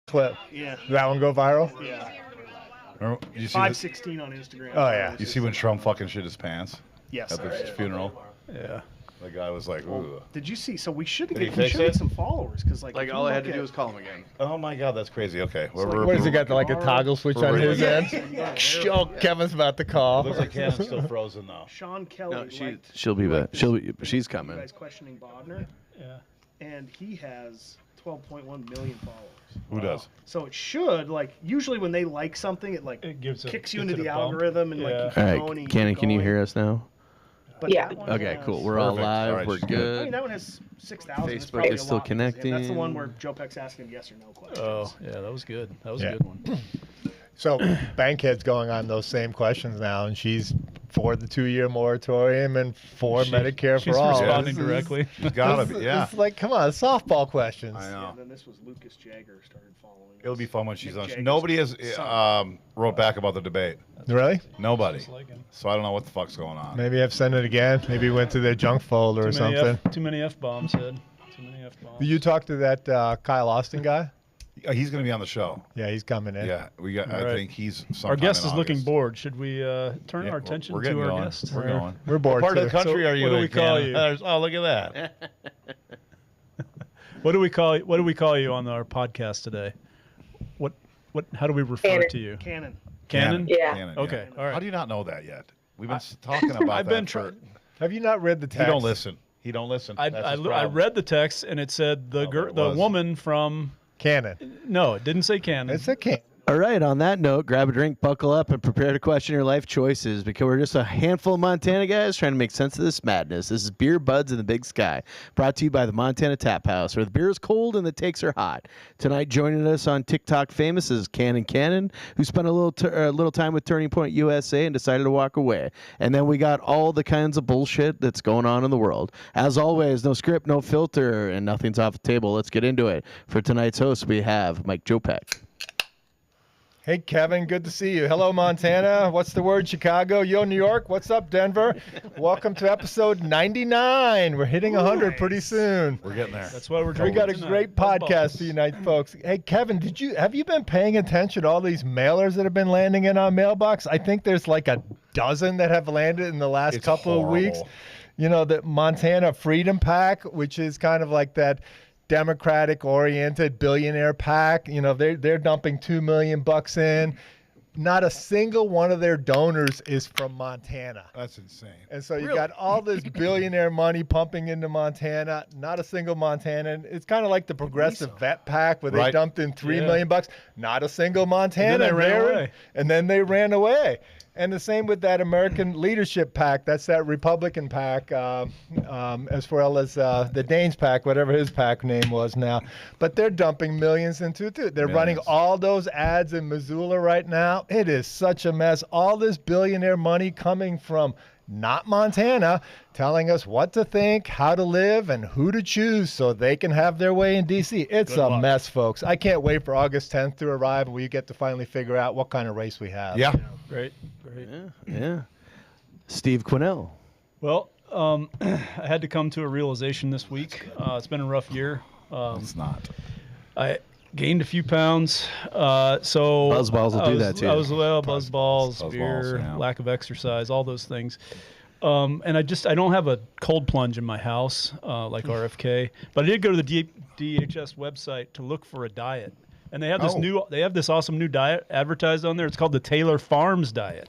clip. Yeah. Did that one go viral? Yeah. Remember, you see 516 on Instagram. Oh, yeah. You see when Trump fucking shit his pants Yes. at the funeral? Yeah. The guy was like, ooh. Did you see? So we should Did he get fix it? some followers because Like all I had to do was call him again. Oh my god, that's crazy. Okay. What does he got? Like a toggle switch on his end? Oh, Kevin's about to call. Looks like Hannon's still frozen though. Sean Kelly. No, she'll be back. She's coming. You guys questioning Bodner, Yeah. and he has 12.1 million followers. Who does? So it should usually when they like something, it kicks you into the algorithm and Yeah. you keep All going. right, can you hear us now? But Yeah. that one Okay, has- cool. We're all Perfect. live. All right, We're she's good. I mean, that one has 6,000. It's Facebook probably is a still lot because That's the connecting. one where Jopek's asking yes or no questions. Oh, yeah, that was good. That was Yeah. a good one. So Bankhead's going on those same questions now, and she's for the 2-year moratorium and for Medicare She's for all. responding This is- directly. He's gotta be, yeah. It's like, come on, softball questions. I Yeah, know. and then this was Lucas Jagger started following. It'll be us. fun when she's Mick on. Jagger's Nobody has son. wrote back about the debate. Really? Nobody. Just like him. So I don't know what the fuck's going on. Maybe I've sent it again. Maybe it went to their junk folder or something. Too many F-bombs, Ed. Too many F-bombs. Did you talk to that Kyle Austin guy? He's going to be on the show. Yeah, he's coming in. Yeah, we got. I All right. think he's. Our guest is looking August. bored. Should we turn Yeah, our attention we're to getting our going. guest? We're going. We're bored What part of too. the country So are you what do in, we call Ken? you? Oh, look at that. What do we call you on our podcast today? How do we refer Cannon. to you? Cannon. Cannon? Yeah. Cannon, Okay, all right. How do you not know that yet? We've been talking about I've that. been for- trying. Have you not read the He text? don't listen. He don't listen. That's his I problem. read the text and it said the there it the was. woman from. Cannon. No, it didn't say Cannon. It's a can. All right, on that note, grab a drink, buckle up, and prepare to question your life choices because we're just a handful of Montana guys trying to make sense of this madness. This is Beer Buds in the Big Sky, brought to you by the Montana Tap House, where the beer is cold and the takes are hot. Tonight, joining us on TikTok famous is Cannon, who spent a little time with Turning Point USA and decided to walk away. And then we got all the kinds of bullshit that's going on in the world. As always, no script, no filter, and nothing's off the table. Let's get into it. For tonight's host, we have Mike Jopek. Hey, Kevin, good to see you. Hello, Montana. What's the word, Chicago? Yo, New York. What's up, Denver? Welcome to episode 99. We're hitting 100 pretty soon. We're getting there. That's why we're We drinking got a tonight. great Buzz podcast balls. for you tonight, folks. Hey, Kevin, have you been paying attention to all these mailers that have been landing in our mailbox? I think there's like a dozen that have landed in the last It's couple of weeks. horrible. You know, the Montana Freedom Pack, which is kind of like that Democratic-oriented billionaire pack. You know, they're dumping $2 million in. Not a single one of their donors is from Montana. That's insane. And so you got all this billionaire money pumping into Montana, not a single Montanan. It's kind of like the Progressive Vet Pack where they Right. dumped in $3 Yeah. million bucks, not a single Montana. And then they ran there. away. And then they ran away. And the same with that American Leadership Pack. That's that Republican pack, as well as the Danes Pack, whatever his pack name was now. But they're dumping millions into it, too. They're running Millions. all those ads in Missoula right now. It is such a mess. All this billionaire money coming from not Montana, telling us what to think, how to live, and who to choose so they can have their way in D.C. It's a mess, folks. I can't wait for August 10th to arrive and we get to finally figure out what kind of race we have. Yeah. Great. Yeah. Steve Quinnell. Well, I had to come to a realization this week. It's been a rough year. It's not. I gained a few pounds. So Buzzballs will do that too. I was buzzballs, Buzzballs, beer, yeah. lack of exercise, all those things. And I don't have a cold plunge in my house like RFK, but I did go to the DHS website to look for a diet. And they have this awesome new diet advertised on there. It's called the Taylor Farms diet.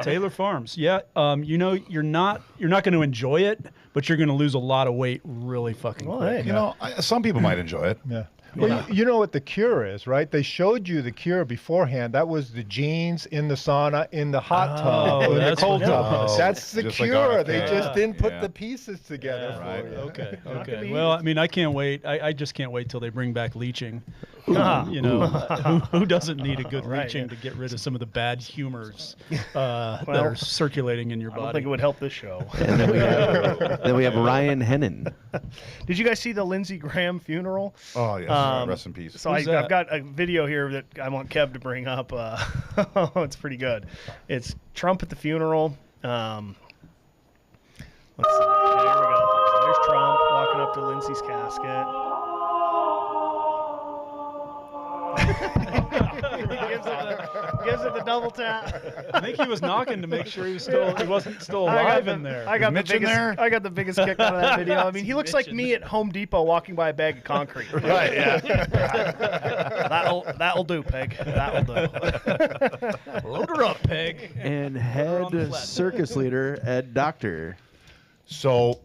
Taylor Farms. Yeah. You're not going to enjoy it, but you're going to lose a lot of weight really fucking quick. You know, some people might enjoy it. Yeah. Well, you know what the cure is, right? They showed you the cure beforehand. That was the jeans in the sauna, in the hot tub, in the that's cold what it tub. was. That's the Just like cure. RFK. They just didn't put Yeah. the pieces together Yeah, for you. Okay. gonna Okay. be Well, easy. I mean, I can't wait. I just can't wait till they bring back leaching. Who doesn't need a good leaching to get rid of some of the bad humors that are circulating in your I don't think body? it would help this show. And then we have Ryan Hennen. Did you guys see the Lindsey Graham funeral? Oh, yeah. Rest in peace. So Who's I've that? got a video here that I want Kev to bring up. It's pretty good. It's Trump at the funeral. Let's see. Okay, here we go. So there's Trump walking up to Lindsey's casket. Gives it the double tap. I think he was knocking to make sure he wasn't still alive in there. I got Mitch in there? I got the biggest kick out of that video. I mean, he looks like me at Home Depot walking by a bag of concrete. Right, yeah. That'll do, Peg. That'll do. Load her up, Peg. And on the head flatbed. circus leader Ed Doctor. So,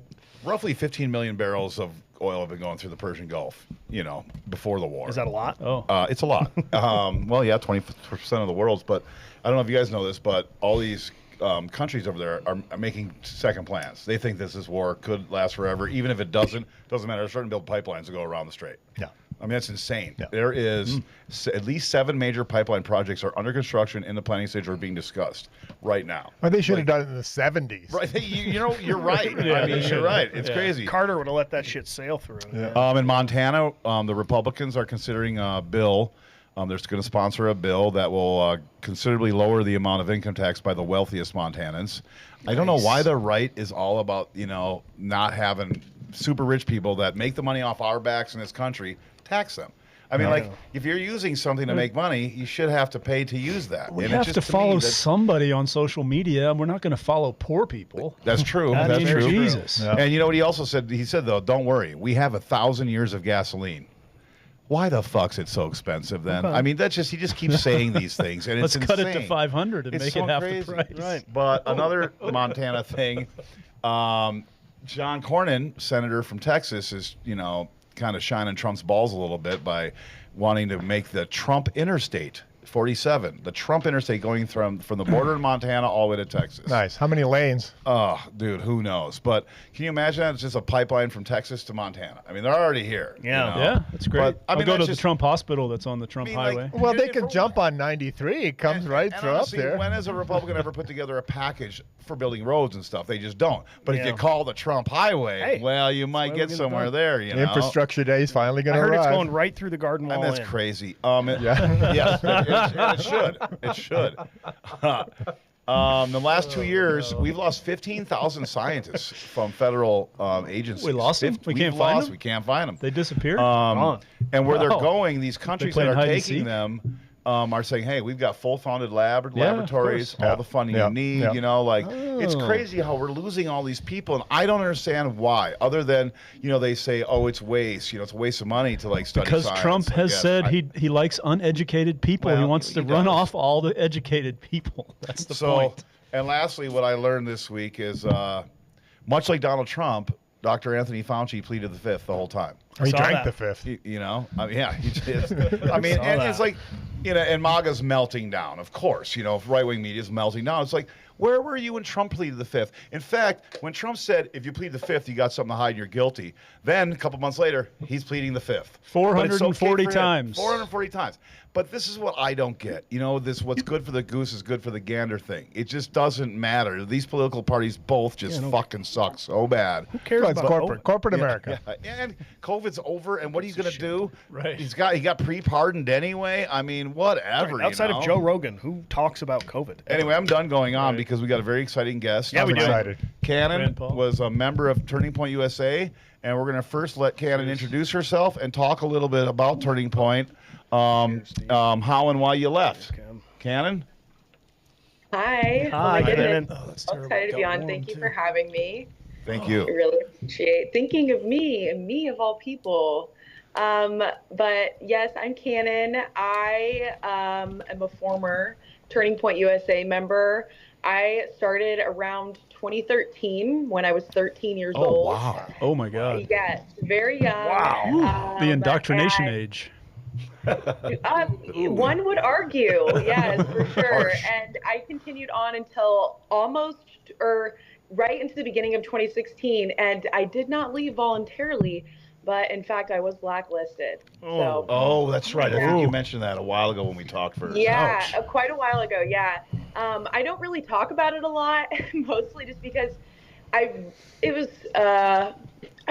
roughly 15 million barrels of oil have been going through the Persian Gulf, before the war. Is that a lot? Oh. It's a lot. Well, yeah, 20% of the world's, but I don't know if you guys know this, but all these countries over there are making second plans. They think this war could last forever. Even if it doesn't matter. They're starting to build pipelines to go around the strait. Yeah. I mean, that's insane. Yeah. There is at least 7 major pipeline projects are under construction in the planning stage or being discussed right now. Well, they should have done it in the 70s. Right, you're right. Yeah, I mean, they you're should. right. It's Yeah. crazy. Carter would have let that shit sail through. Yeah. In Montana, the Republicans are considering a bill. They're going to sponsor a bill that will considerably lower the amount of income tax by the wealthiest Montanans. I don't know why the right is all about, not having super rich people that make the money off our backs in this country, tax them. I mean, if you're using something to make money, you should have to pay to use that. We And it have just, to me, follow that's- somebody on social media. We're not going to follow poor people. That's true. That's That's very true. true. Jesus. Yeah. And you know what he also said? He said, though, don't worry. We have 1,000 years of gasoline. Why the fuck's it so expensive then? I mean, he just keeps saying these things, and Let's it's cut insane. it to 500 and It's make so it half crazy. the price. Right. But another Montana thing, John Cornyn, senator from Texas, is kind of shining Trump's balls a little bit by wanting to make the Trump Interstate 47, the Trump Interstate going from the border in Montana all the way to Texas. Nice. How many lanes? Oh, dude, who knows? But can you imagine that? It's just a pipeline from Texas to Montana. I mean, they're already here. Yeah. Yeah, that's great. But, I I'll mean, go to that's the just- Trump hospital that's on the Trump highway. Well, they Here's can the- jump on 93. It comes right and through up honestly, there. When has a Republican ever put together a package for building roads and stuff? They just don't. But if Yeah. you call the Trump highway, Hey, well, you might why get we're gonna somewhere go. there. Infrastructure Day is finally I going to heard arrive. it's going right through the garden wall. And that's in. crazy. Yeah. Yes, it should. It should. The last 2 years, we've lost 15,000 scientists from federal agencies. We lost them? We can't find them? We can't find them. They disappeared? And where they're Wow. going, these countries that playing are hide and taking seek? them are saying, hey, we've got full funded laboratories, course. all the funding Yeah. you need, Yeah. it's crazy how we're losing all these people. And I don't understand why, other than, they say, oh, it's waste, it's a waste of money to study because science. Trump I has guess. said he likes uneducated people. He Well, wants to he run does. off all the educated people. That's the point. And lastly, what I learned this week is, much like Donald Trump, Dr. Anthony Fauci pleaded the fifth the whole time. He saw drank that. the fifth. He just. I mean, Saw and that. it's like, and MAGA's melting down, of course. Right-wing media's melting down. It's like, where were you when Trump pleaded the fifth? In fact, when Trump said, if you plead the fifth, you got something to hide and you're guilty. Then, a couple months later, he's pleading the fifth. But it's okay 440 for him. times. 440 times. But this is what I don't get. This what's good for the goose is good for the gander thing. It just doesn't matter. These political parties both just fucking suck so bad. Who cares Well, it's about corporate America. Yeah, and COVID's over, and what are you going to do? Right. He got pre-pardoned anyway. I mean, whatever. outside of Joe Rogan, who talks about COVID? Anyway, I'm done going on because we got a very exciting guest. Yeah, we do. Excited. Cannon Rand Paul. was a member of Turning Point USA, and we're going to first let Cannon introduce herself and talk a little bit about Turning Point, how and why you left. Cannon? Hi. Hi, oh my Cannon. goodness. I'm excited to be on. Thank you for having me. Thank you. I really appreciate thinking of me and me of all people. But yes, I'm Cannon. I am a former Turning Point USA member. I started around 2013 when I was 13 years old. wow. Oh, my God. Yes, very young. Wow. The indoctrination and- age. One would argue, yes, for sure. And I continued on until right into the beginning of 2016. And I did not leave voluntarily, but in fact, I was blacklisted. So, Oh, that's right. I think Yeah. you mentioned that a while ago when we talked first. yeah, Ouch. quite a while ago. Yeah. I don't really talk about it a lot, mostly just because it was, I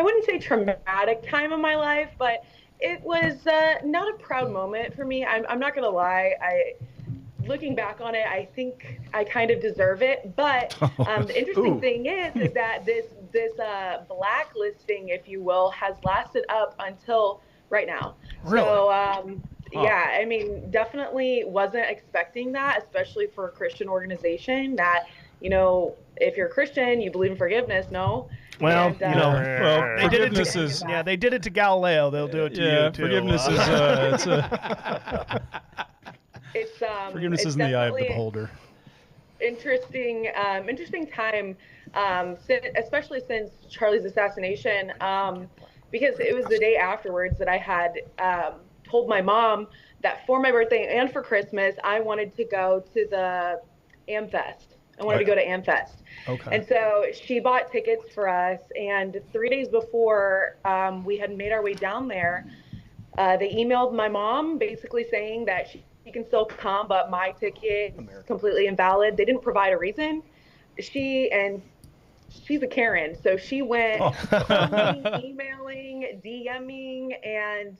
wouldn't say traumatic time in my life, but it was not a proud moment for me. I'm not going to lie. Looking back on it, I think I kind of deserve it. But the interesting thing is that this blacklisting, if you will, has lasted up until right now. Really? So Yeah, I mean, definitely wasn't expecting that, especially for a Christian organization that, if you're a Christian, you believe in forgiveness, no? Well, And, well, they did it forgiveness to, is- they did it to Galileo. They'll do it to you too. Forgiveness is it's forgiveness it's is in the eye of the definitely beholder. interesting time, especially since Charlie's assassination, because it was the day afterwards that I had told my mom that for my birthday and for Christmas I wanted to go to the AmFest. I wanted to go to AmFest. Okay. And so she bought tickets for us, and 3 days before we had made our way down there, they emailed my mom basically saying that she can still come, but my ticket is completely invalid. They didn't provide a reason. She's a Karen, so she went calling, emailing, DMing, and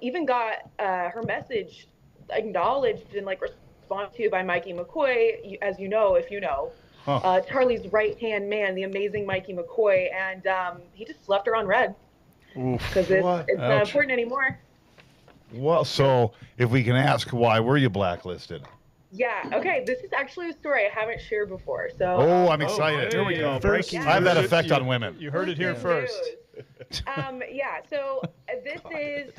even got her message acknowledged and responded to by Mikey McCoy, as you know, if you know. Charlie's right-hand man, the amazing Mikey McCoy, and he just left her on red because it's not important anymore. Well, so if we can ask, why were you blacklisted? Yeah. Okay. This is actually a story I haven't shared before. So. Oh, I'm excited. Here we go. Breaking I have that news. effect on women. You heard it here first. Yeah. So this is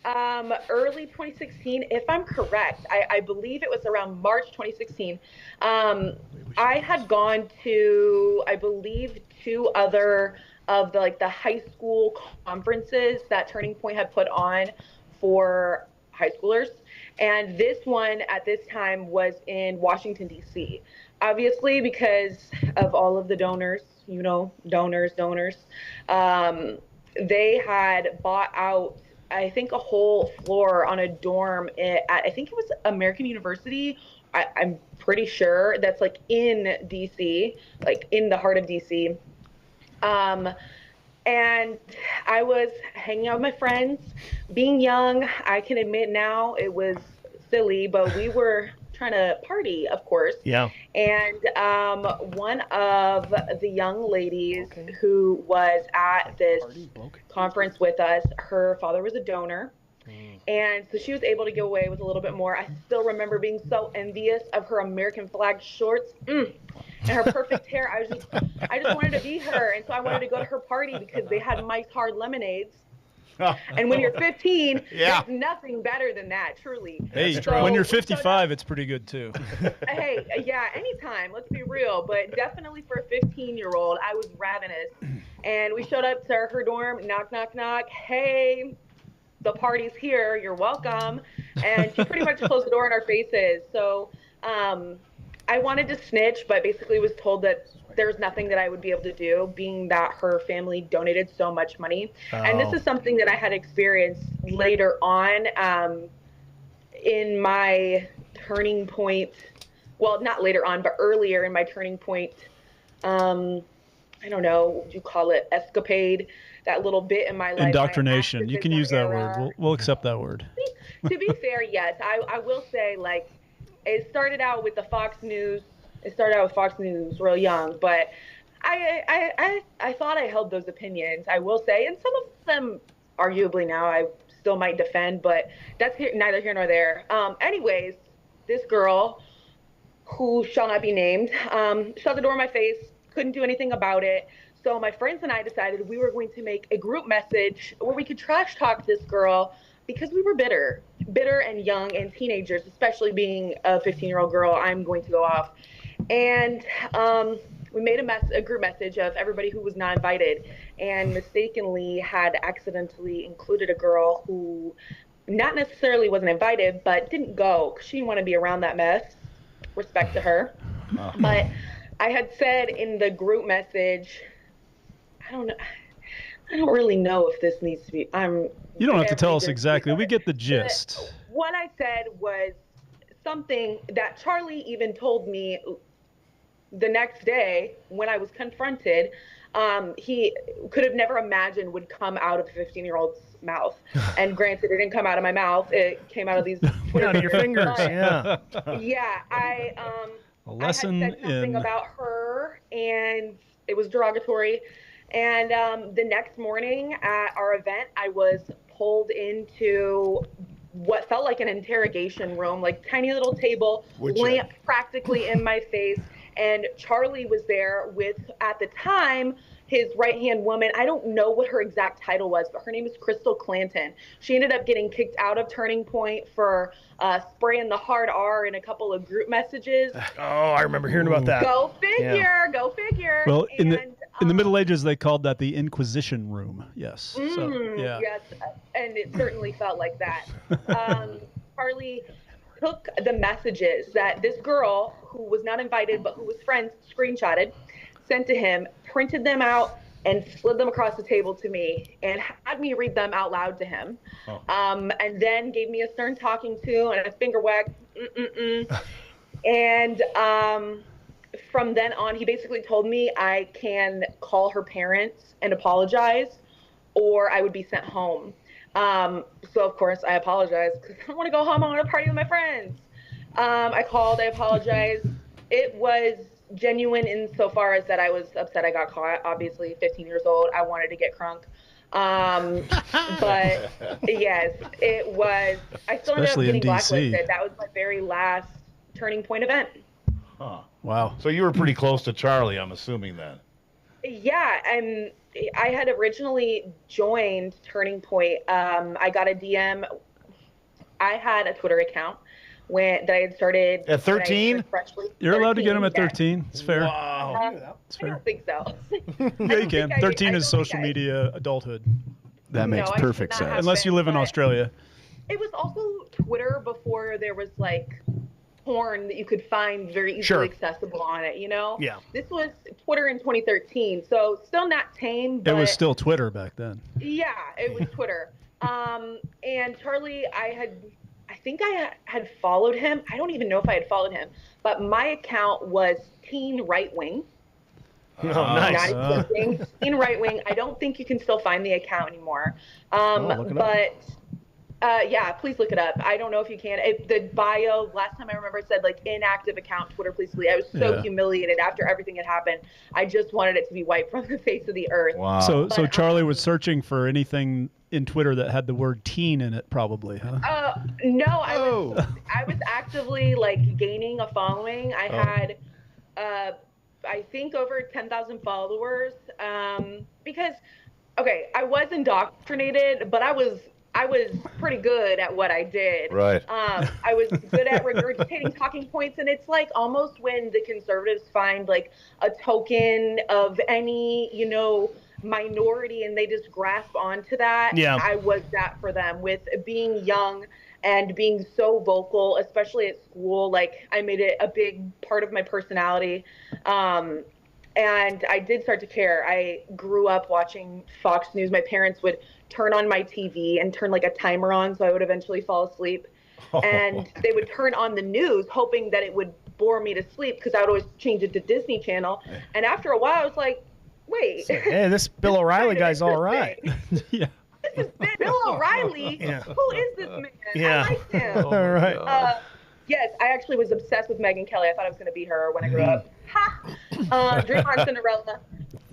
early 2016, if I'm correct. I believe it was around March 2016. I had gone to, I believe, 2 other of the high school conferences that Turning Point had put on for high schoolers. And this one at this time was in Washington, D.C. Obviously, because of all of the donors, donors, they had bought out, I think, a whole floor on a dorm at, I think it was American University. I'm pretty sure that's in D.C., in the heart of D.C. And I was hanging out with my friends, being young. I can admit now it was silly, but we were trying to party, of course. Yeah. And one of the young ladies who was at this conference with us, her father was a donor. And so she was able to get away with a little bit more. I still remember being so envious of her American flag shorts and her perfect hair. I just wanted to be her. And so I wanted to go to her party because they had Mike's Hard Lemonades. And when you're 15, there's nothing better than that, truly. Hey, So when you're 55, it's pretty good too. Hey, yeah, anytime. Let's be real. But definitely for a 15-year-old, I was ravenous. And we showed up to her dorm, knock, knock, knock. Hey, the party's here. You're welcome. And she pretty much closed the door in our faces. So I wanted to snitch, but basically was told that there's nothing that I would be able to do, being that her family donated so much money. And this is something that I had experienced later on in my turning point. Well, not later on, but earlier in my turning point. I don't know, what would you call it? Escapade, that little bit in my life. Indoctrination. You can use that word. We'll accept that word. To be fair, yes. I will say, it started out with the Fox News. It started out with Fox News real young, but I thought I held those opinions, I will say. And some of them, arguably now, I still might defend, but that's neither here nor there. Anyways, this girl, who shall not be named, shut the door in my face, couldn't do anything about it. So my friends and I decided we were going to make a group message where we could trash talk this girl because we were bitter and young and teenagers, especially being a 15-year-old girl. I'm going to go off. And we made a group message of everybody who was not invited, and mistakenly had accidentally included a girl who not necessarily wasn't invited, but didn't go because she didn't want to be around that mess. Respect to her. But I had said in the group message, I don't really know if this needs to be. You don't have to tell us exactly. We get the gist. What I said was something that Charlie even told me the next day when I was confronted. He could have never imagined would come out of a 15-year-old's mouth. And granted, it didn't come out of my mouth. It came out of these out of your fingers. Yeah. Yeah. I A lesson I had said something about her, and it was derogatory. And the next morning at our event, I was pulled into what felt like an interrogation room, like tiny little table, lamp practically in my face. And Charlie was there with, at the time, his right-hand woman. I don't know what her exact title was, but her name is Crystal Clanton. She ended up getting kicked out of Turning Point for spraying the hard R in a couple of group messages. Oh, I remember hearing about that. Go figure, go figure. Well, in the Middle Ages, they called that the Inquisition Room. Yes. Yes, and it certainly felt like that. Charlie took the messages that this girl, who was not invited but who was friends, screenshotted, sent to him, printed them out, and slid them across the table to me and had me read them out loud to him. And then gave me a stern talking to and a finger wag. And from then on, he basically told me I can call her parents and apologize, or I would be sent home. So of course I apologized because I want to go home. I want to party with my friends. I called, I apologized. It was genuine insofar as that I was upset I got caught. Obviously, 15 years old, I wanted to get crunk. But yes, it was. I still ended up getting blacklisted. That was my very last Turning Point event. Huh. Wow. So you were pretty close to Charlie, I'm assuming then. Yeah, and I had originally joined Turning Point. I got a DM. I had a Twitter account that I had started at 13. You're allowed to get them at 13. It's fair. Wow. It's fair. I don't think so. Yeah, you can. 13 is social media adulthood. That makes perfect sense. Unless you live in Australia. It was also Twitter before there was like porn that you could find very easily accessible on it, you know? Yeah. This was Twitter in 2013, so still not tame, but it was still Twitter back then. Yeah, it was Twitter. And Charlie, I think I had followed him. I don't even know if I had followed him, but my account was Teen Right Wing. Oh, nice. Not even Teen Right Wing. I don't think you can still find the account anymore. Yeah, please look it up. I don't know if you can. The bio, last time I remember, said like inactive account, Twitter, please delete. I was so humiliated after everything had happened. I just wanted it to be wiped from the face of the earth. Wow. So Charlie was searching for anything in Twitter that had the word teen in it, probably, huh? No, I was actively like gaining a following. I had, I think over 10,000 followers. Because, okay, I was indoctrinated, but I was pretty good at what I did. Right. I was good at regurgitating talking points, and it's like almost when the conservatives find like a token of any, minority and they just grasp onto that. Yeah. I was that for them with being young and being so vocal, especially at school. Like I made it a big part of my personality. And I did start to care. I grew up watching Fox News. My parents would turn on my TV and turn like a timer on so I would eventually fall asleep. And they would turn on the news hoping that it would bore me to sleep because I would always change it to Disney Channel. And after a while, I was like, wait. Hey, this Bill O'Reilly guy's all right. Yeah. This is Bill O'Reilly. Yeah. Who is this man? Yeah. I like him. All right. Yes, I actually was obsessed with Megyn Kelly. I thought I was going to be her when I grew up. Ha! Dream on Cinderella.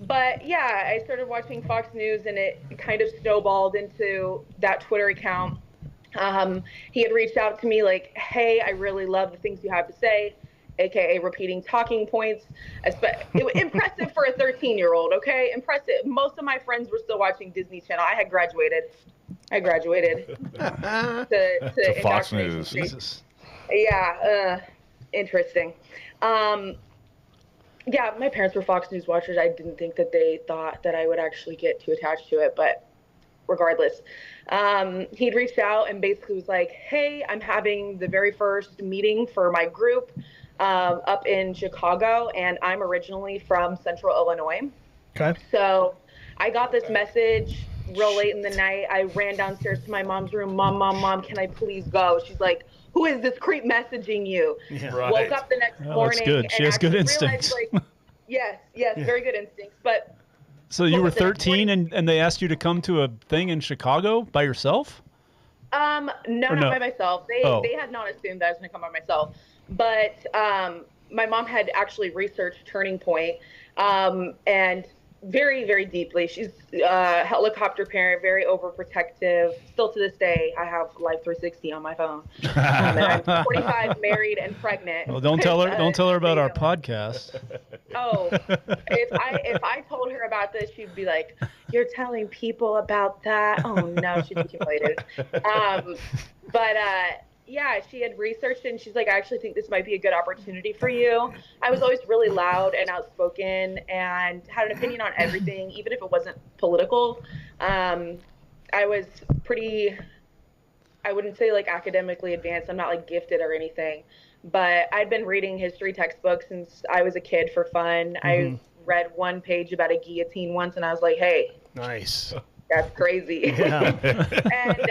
But yeah, I started watching Fox News and it kind of snowballed into that Twitter account. He had reached out to me like, hey, I really love the things you have to say, aka repeating talking points. It was impressive for a 13-year-old, okay? Impressive. Most of my friends were still watching Disney Channel. I graduated to Fox News. Jesus. Yeah, interesting. Yeah, my parents were Fox News watchers. I didn't think that they thought that I would actually get too attached to it, but regardless. He'd reached out and basically was like, hey, I'm having the very first meeting for my group up in Chicago, and I'm originally from Central Illinois. Okay. So I got this message real late in the night. I ran downstairs to my mom's room. Mom, can I please go? She's like, who is this creep messaging you? Yeah. Right. Woke up the next morning. That's good. She has good instincts. Yes, very good instincts. But so you were 13 and they asked you to come to a thing in Chicago by yourself? No, not by myself. They had not assumed that I was going to come by myself. But my mom had actually researched Turning Point, and very, very deeply. She's a helicopter parent, very overprotective. Still to this day, I have Life 360 on my phone. And I'm 45, married, and pregnant. Well, don't tell her about our podcast. Oh, if I told her about this, she'd be like, "You're telling people about that?" Oh no, she'd be humiliated. But yeah, she had researched it, and she's like, "I actually think this might be a good opportunity for you." I was always really loud and outspoken and had an opinion on everything, even if it wasn't political. I was pretty, I wouldn't say like academically advanced. I'm not like gifted or anything, but I'd been reading history textbooks since I was a kid for fun. I read one page about a guillotine once, and I was like, "Hey, Nice. that's crazy." Yeah. And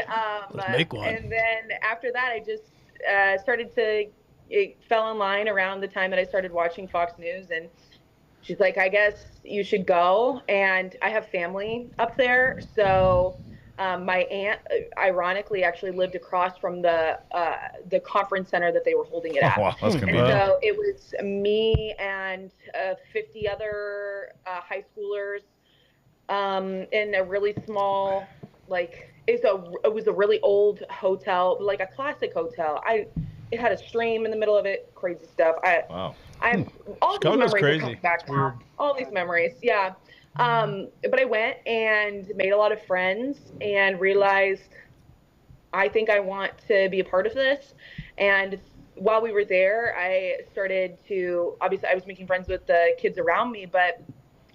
Let's make one. and then after that, I just it fell in line around the time that I started watching Fox News, and she's like, "I guess you should go." And I have family up there, so my aunt, ironically, actually lived across from the conference center that they were holding it at. Oh, wow, that's And convenient. so it was me and 50 other high schoolers in a really small, like, it was a really old hotel, like a classic hotel. It had a stream in the middle of it, crazy stuff. Wow. I all these Chicago's memories are crazy. coming back It's now. weird. All these memories, yeah. But I went and made a lot of friends and realized I think I want to be a part of this. And while we were there, I started to, obviously I was making friends with the kids around me, but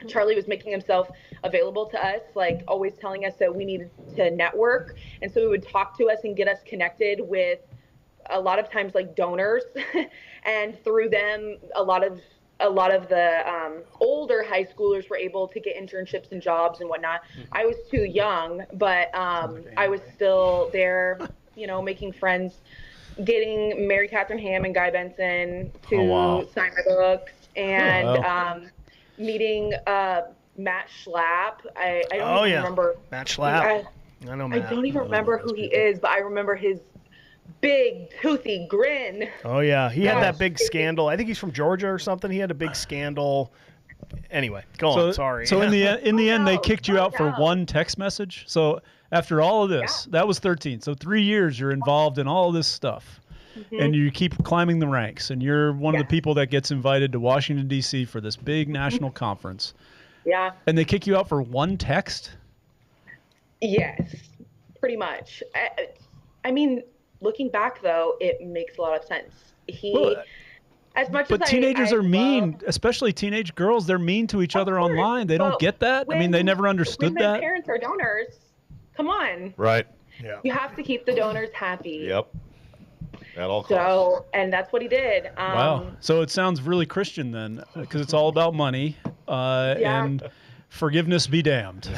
Charlie was making himself available to us, like always telling us that we needed to network. And so he would talk to us and get us connected with a lot of times like donors and through them, a lot of the older high schoolers were able to get internships and jobs and whatnot. I was too young, but I was still there, making friends, getting Mary Catherine Ham and Guy Benson to sign my books, and meeting Matt Schlapp. I don't even remember. Matt Schlapp. I know Matt. I don't even remember who he is, but I remember his big toothy grin. Oh yeah, he had that big scandal. I think he's from Georgia or something. He had a big scandal. Anyway, go on. Sorry. So in the end, they no, kicked you out for no. one text message. So after all of this, that was 13. So 3 years you're involved in all of this stuff, and you keep climbing the ranks. And you're one of the people that gets invited to Washington D.C. for this big national conference. Yeah. And they kick you out for one text. Yes, pretty much. I mean, looking back though, it makes a lot of sense. But teenagers are mean, especially teenage girls. They're mean to each other online. They don't get that. I mean, they never understood when that. When parents are donors, come on. Right. Yeah. You have to keep the donors happy. Yep. At all costs. So, and that's what he did. Wow. So it sounds really Christian then, because it's all about money and forgiveness be damned.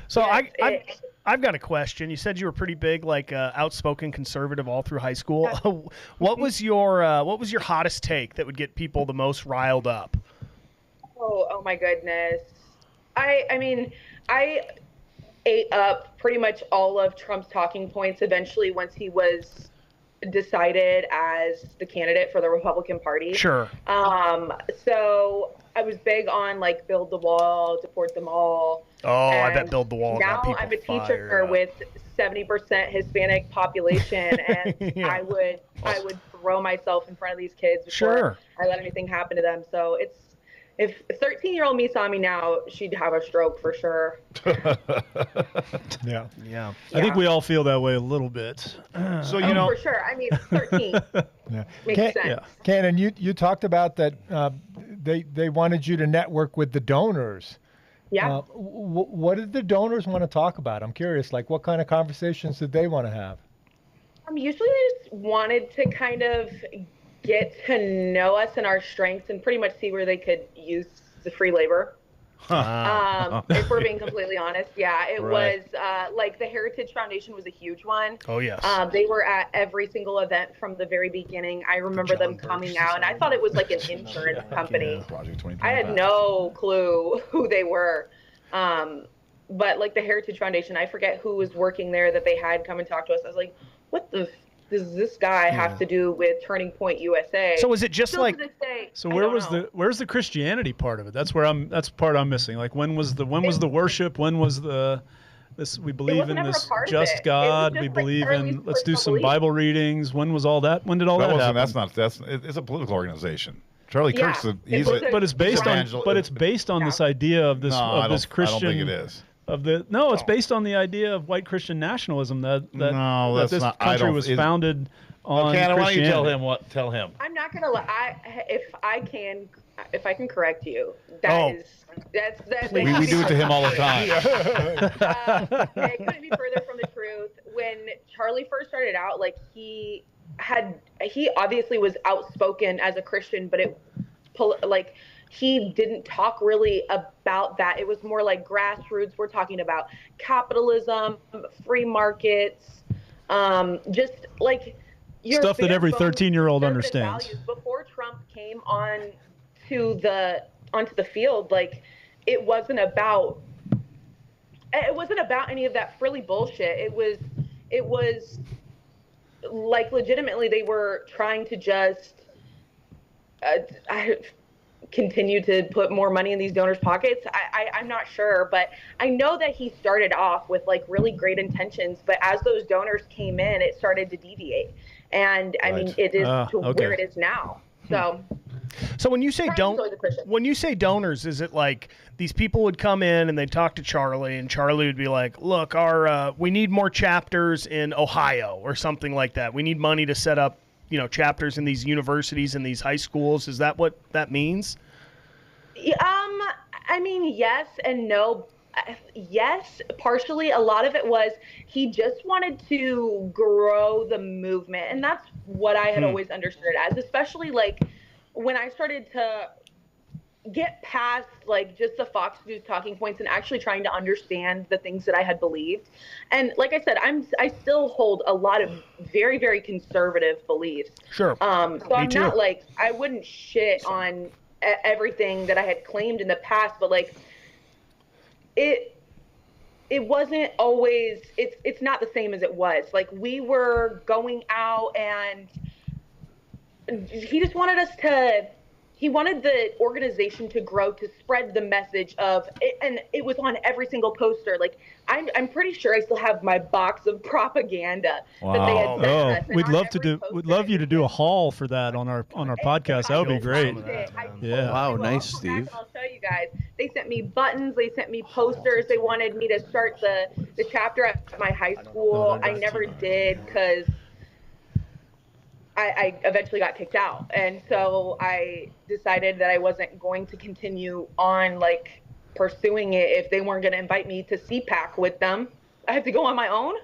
So I've got a question. You said you were pretty big, like outspoken conservative all through high school. Yeah. What was your hottest take that would get people the most riled up? Oh my goodness. I mean, I ate up pretty much all of Trump's talking points eventually once he was decided as the candidate for the Republican Party. Sure. So I was big on like build the wall, deport them all. Oh, I bet build the wall. Now got people I'm a fired teacher up. with 70% Hispanic population, and Yeah. I would throw myself in front of these kids before I let anything happen to them. So if 13-year-old me saw me now, she'd have a stroke for sure. Yeah. Yeah. I think we all feel that way a little bit. So For sure. I mean, 13 Yeah. makes sense. Yeah. Cannon, you talked about that they wanted you to network with the donors. Yeah. What did the donors want to talk about? I'm curious. Like, what kind of conversations did they want to have? Usually they just wanted to kind of get to know us and our strengths and pretty much see where they could use the free labor. If we're being completely honest. Yeah, it was like the Heritage Foundation was a huge one. Oh, yes. They were at every single event from the very beginning. I remember them coming out, and I thought it was like an insurance company. Project 2025. I had no clue who they were. But like the Heritage Foundation, I forget who was working there that they had come and talk to us. I was like, what the does this guy have to do with Turning Point USA? So is it just Still like? to this day, So I where don't was know. where's the Christianity part of it? That's the part I'm missing. Like when was the worship? When was we believe wasn't in ever a this part of just it. It was God. just We like believe Charlie's in let's do personal some belief. Bible readings. When was all that? When did all that, happen? It's a political organization. Charlie Yeah, Kirk's it was a- But it's based on this idea of this No, this Christian. I don't think it is. It's based on the idea of white Christian nationalism that No, that that's this not- I country don't- was it- founded on Cannon, why don't you tell Christianity. him what? Tell him. I'm not gonna lie. If I can correct you, that's We do it to him all the time. it couldn't be further from the truth. When Charlie first started out, like he obviously was outspoken as a Christian, but he didn't talk really about that. It was more like grassroots. We're talking about capitalism, free markets, just like your Stuff that every bare-bones 13-year-old conservative understands. values. Before Trump came onto the field, like it wasn't about any of that frilly bullshit. It was like legitimately they were trying to just continue to put more money in these donors' pockets. I'm not sure, but I know that he started off with like really great intentions, but as those donors came in, it started to deviate. And I mean, it is to where it is now. So when you say when you say donors, is it like these people would come in and they'd talk to Charlie, and Charlie would be like, "Look, we need more chapters in Ohio or something like that. We need money to set up, chapters in these universities and these high schools." Is that what that means? I mean, yes and no. Yes, partially. A lot of it was he just wanted to grow the movement, and that's what I had always understood as, especially like when I started to get past like just the Fox News talking points and actually trying to understand the things that I had believed. And like I said, I still hold a lot of very, very conservative beliefs. Sure. So I'm too. not like, I wouldn't shit on everything that I had claimed in the past, but like it wasn't always, it's not the same as it was. Like we were going out and he just wanted he wanted the organization to grow, to spread the message of it, and it was on every single poster. Like I'm pretty sure I still have my box of propaganda that they had sent us. And we'd on love to every do. poster We'd love you to do a haul for that on our podcast. That would be great. Yeah. Wow, nice, Steve. I'll show you guys. They sent me buttons. They sent me posters. They wanted me to start the chapter at my high school. I never did because I eventually got kicked out. And so I decided that I wasn't going to continue on like pursuing it if they weren't going to invite me to CPAC with them. I had to go on my own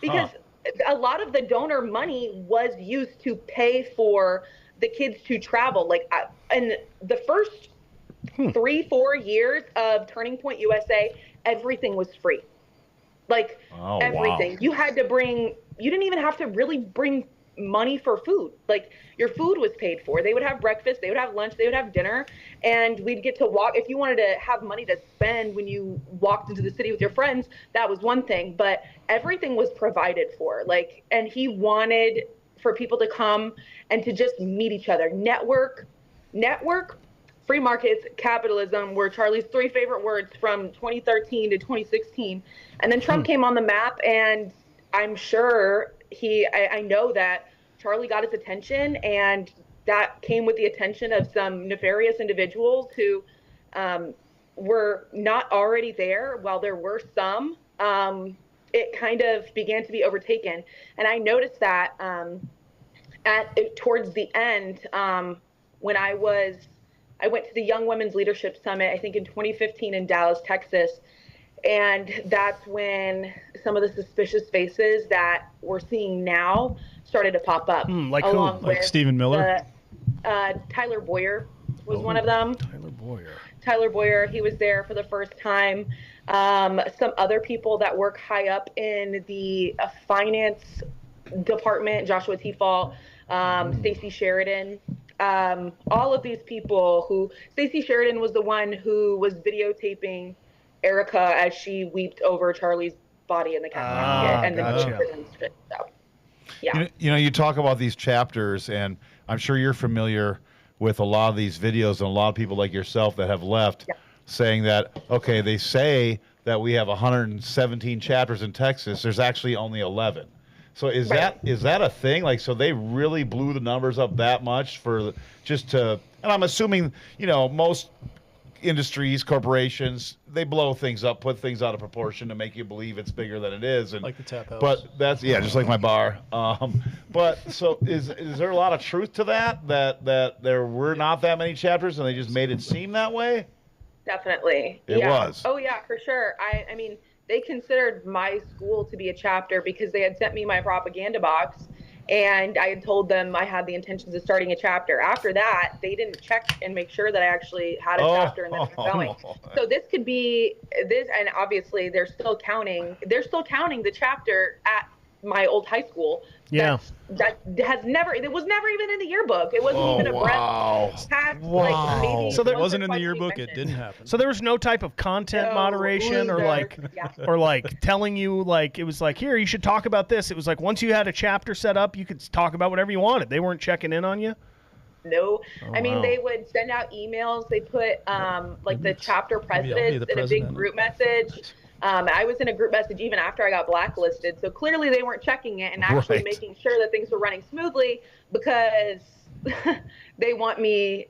because a lot of the donor money was used to pay for the kids to travel. Like, and the first 3-4 years of Turning Point USA, everything was free. Like everything. Wow. You didn't even have to really bring money for food. Like your food was paid for. They would have breakfast, they would have lunch, they would have dinner, and we'd get to walk. If you wanted to have money to spend when you walked into the city with your friends, that was one thing, but everything was provided for. Like, and he wanted for people to come and to just meet each other. Network, free markets, capitalism were Charlie's 3 favorite words from 2013 to 2016. And then Trump came on the map, and I'm sure I know that Charlie got his attention, and that came with the attention of some nefarious individuals who were not already there. While there were some, it kind of began to be overtaken. And I noticed that towards the end, when I went to the Young Women's Leadership Summit, I think in 2015 in Dallas, Texas. And that's when some of the suspicious faces that we're seeing now started to pop up. Like who? Like Stephen Miller? Tyler Boyer was one of them. Tyler Boyer, he was there for the first time. Some other people that work high up in the finance department, Joshua Tefalt, Stacey Sheridan. All of these people Stacey Sheridan was the one who was videotaping Erica as she wept over Charlie's body in the casket. And then Yeah. You talk about these chapters, and I'm sure you're familiar with a lot of these videos and a lot of people like yourself that have left saying that, okay, they say that we have 117 chapters in Texas. There's actually only 11. So is that a thing? Like, so they really blew the numbers up that much and I'm assuming, most industries, corporations, they blow things up, put things out of proportion to make you believe it's bigger than it is. And like the tap house. But that's just like my bar. But so is there a lot of truth to that there were not that many chapters and they just made it seem that way? Definitely. It was. Oh yeah, for sure. I mean, they considered my school to be a chapter because they had sent me my propaganda box. And I had told them I had the intentions of starting a chapter. After that, they didn't check and make sure that I actually had a chapter and that it was going. So this could be this, and obviously they're still counting. They're still counting the chapter at my old high school. Yeah. It was never even in the yearbook. It wasn't even a breath past, like, maybe So there wasn't in the once or yearbook. twice It didn't happen. So there was no type of content No, moderation or loser. like telling you like it was like, here, you should talk about this. It was like once you had a chapter set up, you could talk about whatever you wanted. They weren't checking in on you. No. I mean, wow. they would send out emails. They put like the chapter Maybe I'll be presidents the in a big president. group message. I was in a group message even after I got blacklisted. So clearly they weren't checking it and actually Right. making sure that things were running smoothly because they want me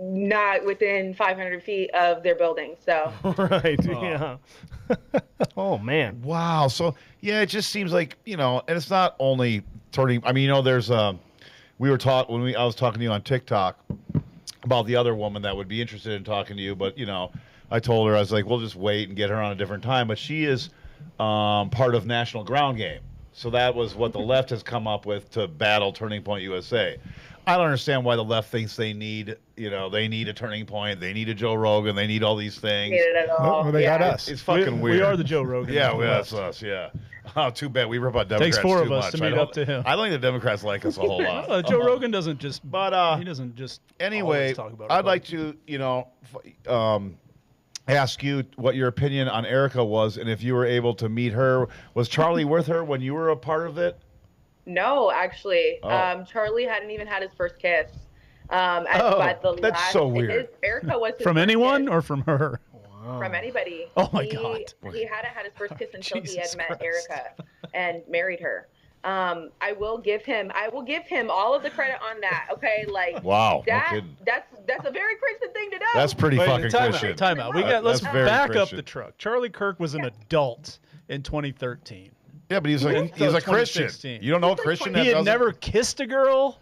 not within 500 feet of their building. So Right. Yeah. Oh man. Wow. So it just seems like, and it's not only turning. I mean, there's we were taught I was talking to you on TikTok about the other woman that would be interested in talking to you, but I told her, I was like, we'll just wait and get her on a different time. But she is part of National Ground Game. So that was what the left has come up with to battle Turning Point USA. I don't understand why the left thinks they need, they need a Turning Point, they need a Joe Rogan, they need all these things. hate it at all. Well, they got us. It's fucking we weird. are the Joe Rogan. Yeah, of the that's left. us, yeah. Oh, too bad. We rip on Democrats Takes four too of us much. to meet up to him. I don't think the Democrats like us a whole lot. Joe Rogan doesn't just. But he doesn't just. anyway, always talk about I'd like to, ask you what your opinion on Erica was, and if you were able to meet her. Was Charlie with her when you were a part of it? No, actually. Oh. Charlie hadn't even had his first kiss. That's so weird. Erica was his From first anyone kiss. or from her? From anybody. Oh, my God. He hadn't had his first kiss until he had Jesus met Christ. Erica and married her. I will give him all of the credit on that. Okay, like Wow, no that. kidding. That's a very Christian thing to do. That's pretty fucking Christian. Time out. That's Let's very back up Christian. the truck. Charlie Kirk was an adult in 2013. Yeah, but he's a Until Christian. 2016. You don't know a Christian that He had doesn't- never kissed a girl.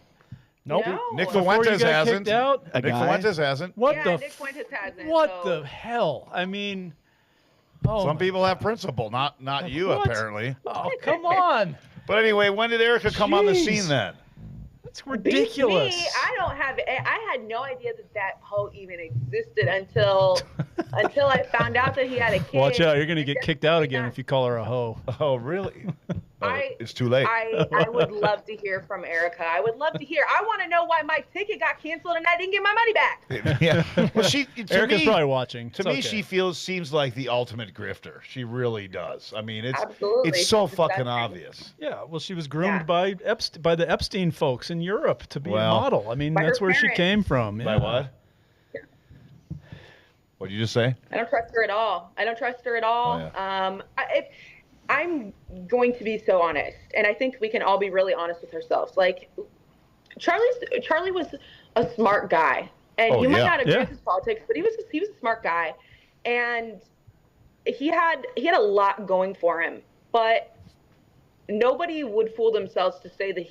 Nope. No. Nick Before you Fuentes got hasn't. kicked out. A Nick guy? Fuentes hasn't. What Yeah, the? Nick Fuentes hasn't. What so. the hell? I mean, oh Some my people have principle, not you What? apparently. Oh, come on. But anyway, when did Erica come on the Jeez. scene then? That's ridiculous. Me, I had no idea that hoe even existed until I found out that he had a kid. Watch out. You're going to get kicked out again if you call her a hoe. Oh, really? I- It's too late. I would love to hear from Erica. I would love to hear. I want to know why my ticket got canceled and I didn't get my money back. Yeah. Well, Erica's probably watching. To It's me, okay. she seems like the ultimate grifter. She really does. I mean, Absolutely. it's so She's fucking disgusting. obvious. Yeah, well, she was groomed Yeah. by the Epstein folks in Europe to be a Well- model. I mean, By her that's where she parents. came from. By yeah. what? What did you just say? I don't trust her at all. Oh, I'm going to be so honest, and I think we can all be really honest with ourselves. Like, Charlie was a smart guy, and Oh, you might yeah. not agree Yeah. with his politics, but he was a smart guy, and he had a lot going for him. But nobody would fool themselves to say that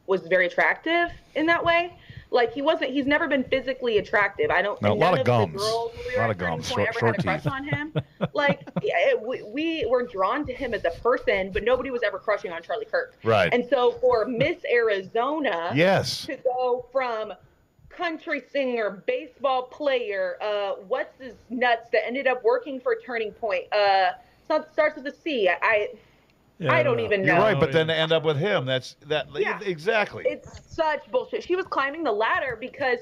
was very attractive in that way. Like, he's never been physically attractive. I don't. No, a and lot none of the gums. girls when we A were lot at of Turning gums. Point Short ever had a teeth. crush on him. Like, we were drawn to him as a person, but nobody was ever crushing on Charlie Kirk. Right. And so for Miss Arizona Yes. to go from country singer, baseball player, what's his nuts that ended up working for Turning Point? Starts with a C. I don't even know. You're right, but then to end up with him, Yeah. exactly. It's such bullshit. She was climbing the ladder because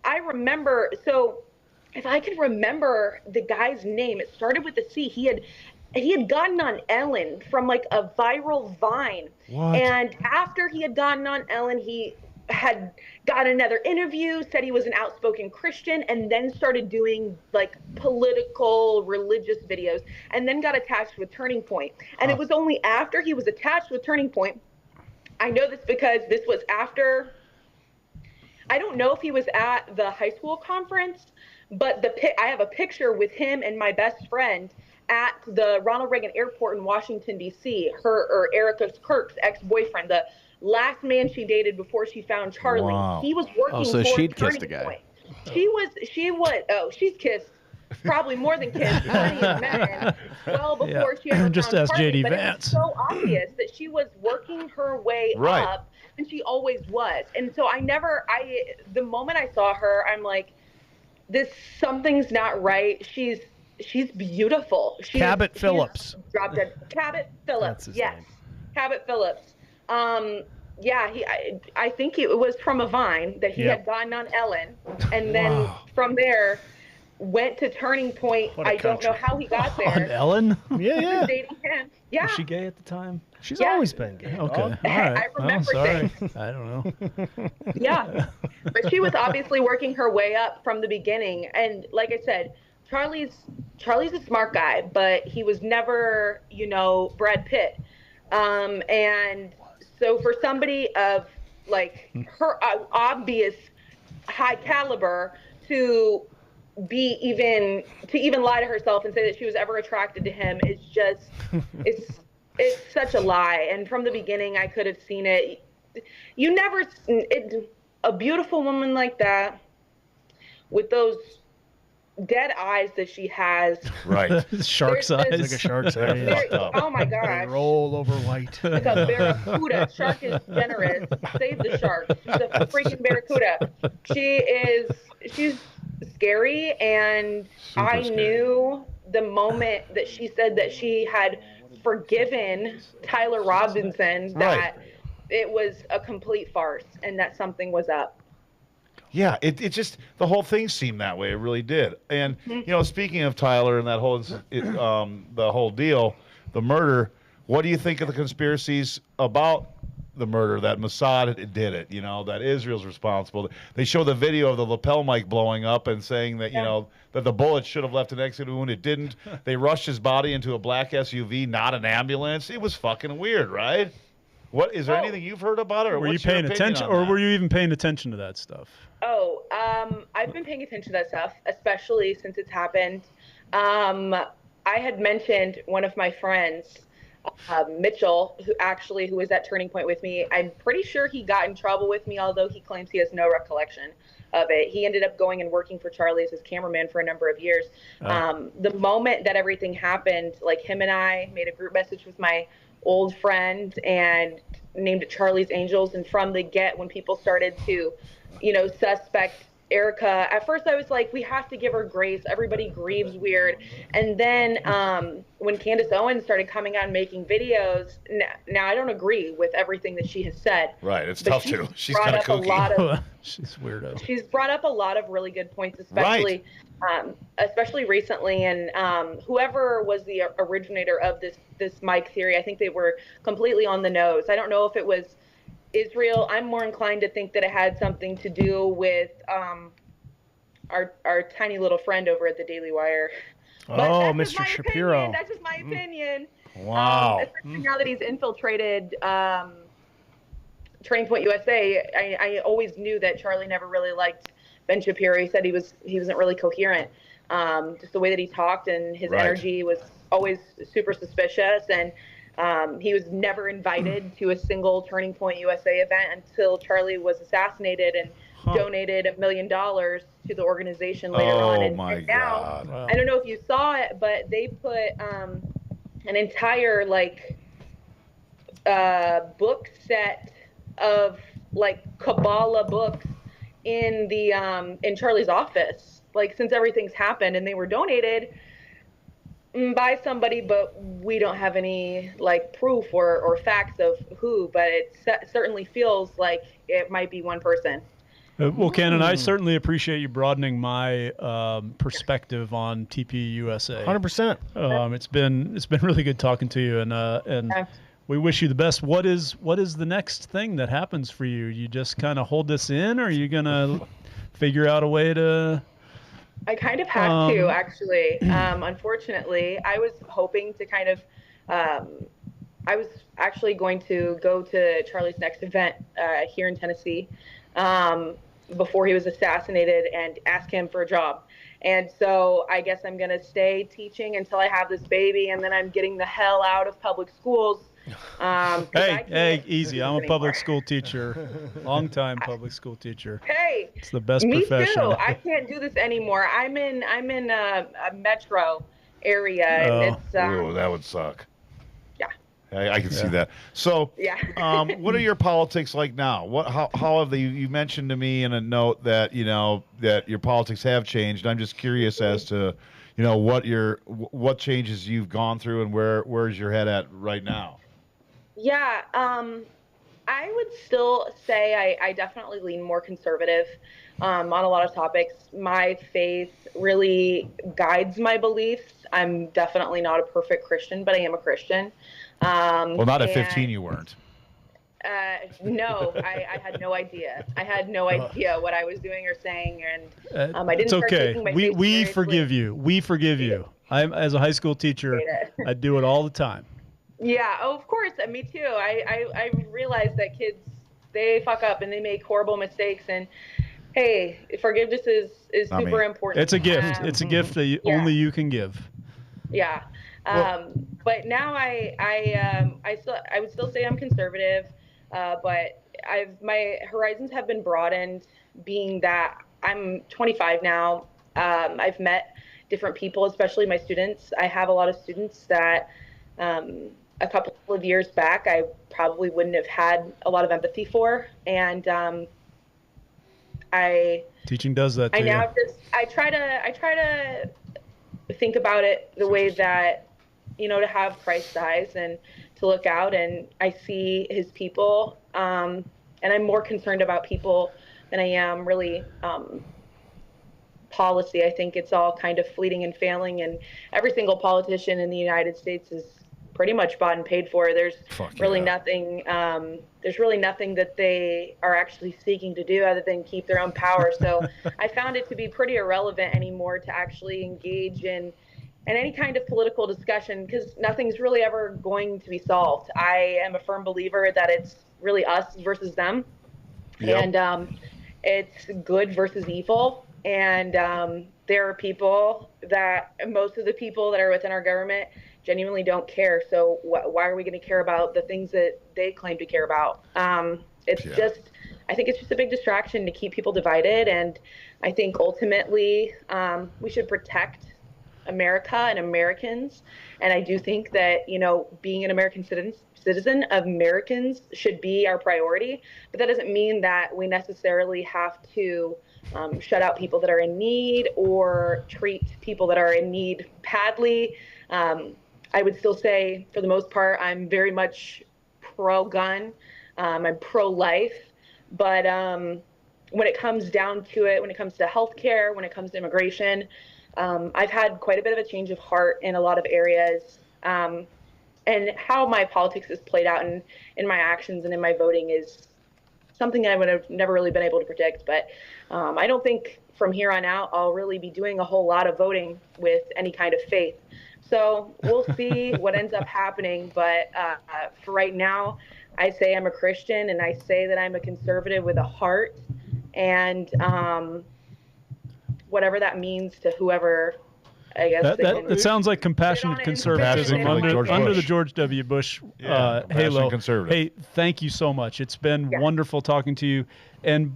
I remember, so if I could remember the guy's name, it started with a C. He had he had gotten on Ellen from like a viral Vine. What? And after he had gotten on Ellen, he had got another interview, said he was an outspoken Christian, and then started doing like political religious videos, and then got attached with Turning Point. And it was only after he was attached with Turning Point, I know this because this was after, I don't know if he was at the high school conference, but I have a picture with him and my best friend at the Ronald Reagan Airport in Washington, D.C., Erica Kirk's ex-boyfriend, the last man she dated before she found Charlie. Wow. He was working so for she'd kissed Turning a guy. Point. She's kissed probably more than kissed plenty of men well before she ever Just found ask Charlie, J.D. but Vance. It's so obvious that she was working her way Right. up, and she always was. And so the moment I saw her, I'm like, something's not right. She's beautiful. Cabot Phillips. Drop dead. Cabot Phillips. That's his Yes. name. Cabot Phillips. Yeah, I think it was from a Vine that he Yep. had gotten on Ellen, and then from there went to Turning Point. What a I don't know country. how he got On there. Ellen? Yeah, yeah. Dating him. Yeah. Was she gay at the time? She's Yeah. always been gay. Okay. dog. All right. I remember sorry. things. I don't know. Yeah. But she was obviously working her way up from the beginning. And like I said, Charlie's a smart guy, but he was never, Brad Pitt. And so for somebody of like her obvious high caliber to even lie to herself and say that she was ever attracted to him is just it's such a lie. And from the beginning I could have seen it. A beautiful woman like that with those dead eyes that she has. Right. Shark's There's eyes. Like a shark's eye. Oh my They gosh. roll over white. Like a barracuda. Shark is generous. Save the shark. She's a freaking barracuda. She's scary, and Super I scary. knew the moment that she said that she had forgiven Tyler Robinson that it was a complete farce and that something was up. Yeah, it just, the whole thing seemed that way. It really did. And, speaking of Tyler and that whole, the whole deal, the murder, what do you think of the conspiracies about the murder, that Mossad did it, that Israel's responsible? They show the video of the lapel mic blowing up and saying that, that the bullet should have left an exit wound. It didn't. They rushed his body into a black SUV, not an ambulance. It was fucking weird, right? What, is there anything you've heard about it? Or Were you what's your paying opinion attention, on or that? were you even paying attention to that stuff? Oh, I've been paying attention to that stuff, especially since it's happened. I had mentioned one of my friends, Mitchell, who was at Turning Point with me. I'm pretty sure he got in trouble with me, although he claims he has no recollection of it. He ended up going and working for Charlie as his cameraman for a number of years. The moment that everything happened, like him and I made a group message with my old friend and named it Charlie's Angels. And from the when people started to, suspect Erica, at first I was like, we have to give her grace. Everybody grieves weird. And then when Candace Owens started coming out and making videos, now I don't agree with everything that she has said. Right, it's but tough too. She's brought kind of up a lot kooky. of She's weirdo. She's brought up a lot of really good points, especially recently. And whoever was the originator of this mic theory, I think they were completely on the nose. I don't know if it was Israel. I'm more inclined to think that it had something to do with our tiny little friend over at the Daily Wire. But Oh, that's just Mr. my Shapiro. opinion. That's just my opinion. Wow. Especially now that he's infiltrated Turning Point USA. I always knew that Charlie never really liked Ben Shapiro. He said he wasn't really coherent. Just the way that he talked and his energy was always super suspicious. And he was never invited to a single Turning Point USA event until Charlie was assassinated and donated $1 million to the organization later on. And my now, God. Wow. I don't know if you saw it, but they put an entire book set of Kabbalah books in in Charlie's office, since everything's happened, and they were donated by somebody, but we don't have any proof or facts of who, but it certainly feels like it might be one person. Well, Ken, and I certainly appreciate you broadening my perspective on TPUSA. 100%. It's been really good talking to you, and we wish you the best. What is the next thing that happens for you? You just kind of hold this in, or are you gonna figure out a way to? I kind of have to, actually. Unfortunately, I was hoping to kind of. I was actually going to go to Charlie's next event here in Tennessee before he was assassinated and ask him for a job. And so I guess I'm going to stay teaching until I have this baby, and then I'm getting the hell out of public schools. Hey, easy. I'm a public school teacher, long-time public school teacher. Hey, it's the best me profession. too. I can't do this anymore. I'm in a metro area, and it's that would suck. Yeah. I can see that. So, yeah. What are your politics like now? How have they? You mentioned to me in a note that that your politics have changed. I'm just curious as to, what changes you've gone through and where's your head at right now? Yeah, I would still say I definitely lean more conservative on a lot of topics. My faith really guides my beliefs. I'm definitely not a perfect Christian, but I am a Christian. Well, not at 15 you weren't. No, I had no idea. I had no idea what I was doing or saying, and I didn't. It's start okay. taking my faith We seriously. forgive you. We forgive you. As a high school teacher, I do it all the time. Yeah, of course. Me too. I realize that kids, they fuck up and they make horrible mistakes, and hey, forgiveness is super important. It's a gift. It's a gift that only you can give. Yeah. But now I would still say I'm conservative, but my horizons have been broadened, being that I'm 25 now. I've met different people, especially my students. I have a lot of students that a couple of years back I probably wouldn't have had a lot of empathy for, and teaching does that to you. I try to think about it the way that, to have Christ's eyes and to look out, and I see his people, and I'm more concerned about people than I am really policy. I think it's all kind of fleeting and failing, and every single politician in the United States is pretty much bought and paid for. There's really nothing. There's really nothing that they are actually seeking to do other than keep their own power. So I found it to be pretty irrelevant anymore to actually engage in any kind of political discussion, because nothing's really ever going to be solved. I am a firm believer that it's really us versus them, and it's good versus evil. And there are people that, most of the people that are within our government genuinely don't care. So why are we going to care about the things that they claim to care about? I think it's just a big distraction to keep people divided. And I think ultimately we should protect America and Americans. And I do think that, being an American citizen, Americans should be our priority. But that doesn't mean that we necessarily have to shut out people that are in need or treat people that are in need badly. I would still say, for the most part, I'm very much pro-gun. I'm pro-life. But when it comes down to it, when it comes to healthcare, when it comes to immigration, I've had quite a bit of a change of heart in a lot of areas. And how my politics is played out in my actions and in my voting is something that I would have never really been able to predict. But I don't think from here on out I'll really be doing a whole lot of voting with any kind of faith. So we'll see what ends up happening. But for right now, I say I'm a Christian, and I say that I'm a conservative with a heart. And whatever that means to whoever, I guess. That sounds like compassionate conservatism under the George W. Bush halo. Hey, thank you so much. It's been wonderful talking to you. And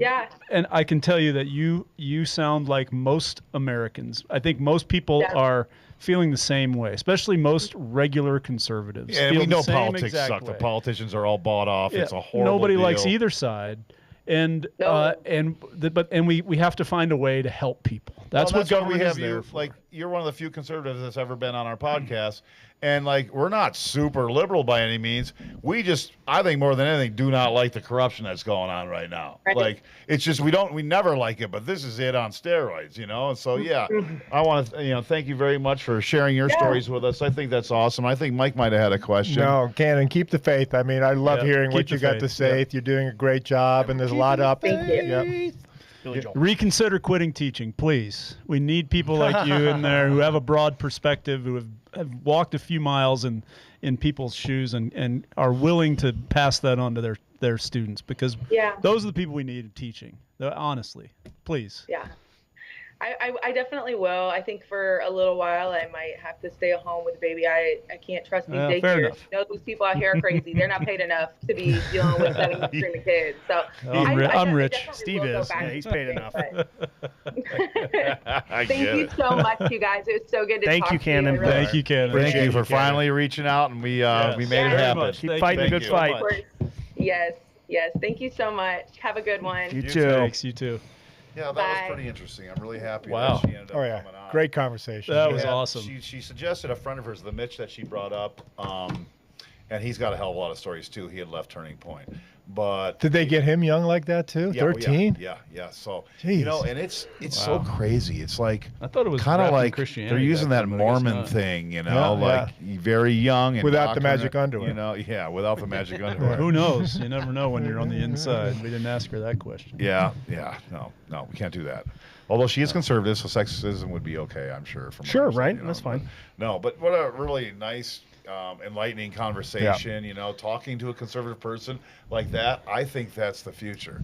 I can tell you that you sound like most Americans. I think most people are feeling the same way, especially most regular conservatives. Yeah, we know politics suck. The politicians are all bought off. It's a horrible Nobody deal. likes either side. And we have to find a way to help people. That's what why government we is have there you. for. Like, you're one of the few conservatives that's ever been on our podcast, and like, we're not super liberal by any means. I think more than anything, do not like the corruption that's going on right now. Right. Like, it's just we never like it, but this is it on steroids, And so yeah, I want to thank you very much for sharing your stories with us. I think that's awesome. I think Mike might have had a question. No, Cannon, keep the faith. I mean, I love hearing keep what you the got faith. to say. Yep. You're doing a great job, and there's a lot up. Thank you. Yep. Billy Joel. Reconsider quitting teaching, please. We need people like you in there who have a broad perspective, who have walked a few miles in people's shoes and are willing to pass that on to their students, because those are the people we need in teaching. Honestly, please. Yeah. I definitely will. I think for a little while I might have to stay at home with the baby. I can't trust these fair daycares. enough. You know, these people out here are crazy. They're not paid enough to be dealing with 7 screaming kids. So I'm rich. Steve is. Yeah, he's paid enough. I Thank get you it. so much, you guys. It was so good to Thank talk you, to Cannon. you. I really Thank you, Ken. Thank you for Cannon. finally reaching out, and we made it Very happen. much. Keep Thank fighting you. the good Thank you. fight. Of course. Yes. Thank you so much. Have a good one. You too. Thanks, you too. Yeah, that Bye. was pretty interesting. I'm really happy Wow. that she ended up Oh, yeah. coming on. Great conversation. That Yeah. was awesome. She suggested a friend of hers, the Mitch that she brought up, and he's got a hell of a lot of stories too. He had left Turning Point, but Did they get him young like that, too? yeah, well, 13? Yeah. So Jeez. and it's so crazy. It's like I thought it was kind of wrapped in like Christianity they're using back that then, but I guess Mormon not. thing, Yeah, like very young and Without the indoctrinate, magic underwear. Yeah, without the magic underwear. Who knows? You never know when you're on the inside. We didn't ask her that question. Yeah, no, we can't do that. Although she is conservative, so sexism would be okay, I'm sure. From Sure, what I've seen, right? That's fine. No, but what a really nice, enlightening conversation. Talking to a conservative person like that, I think that's the future.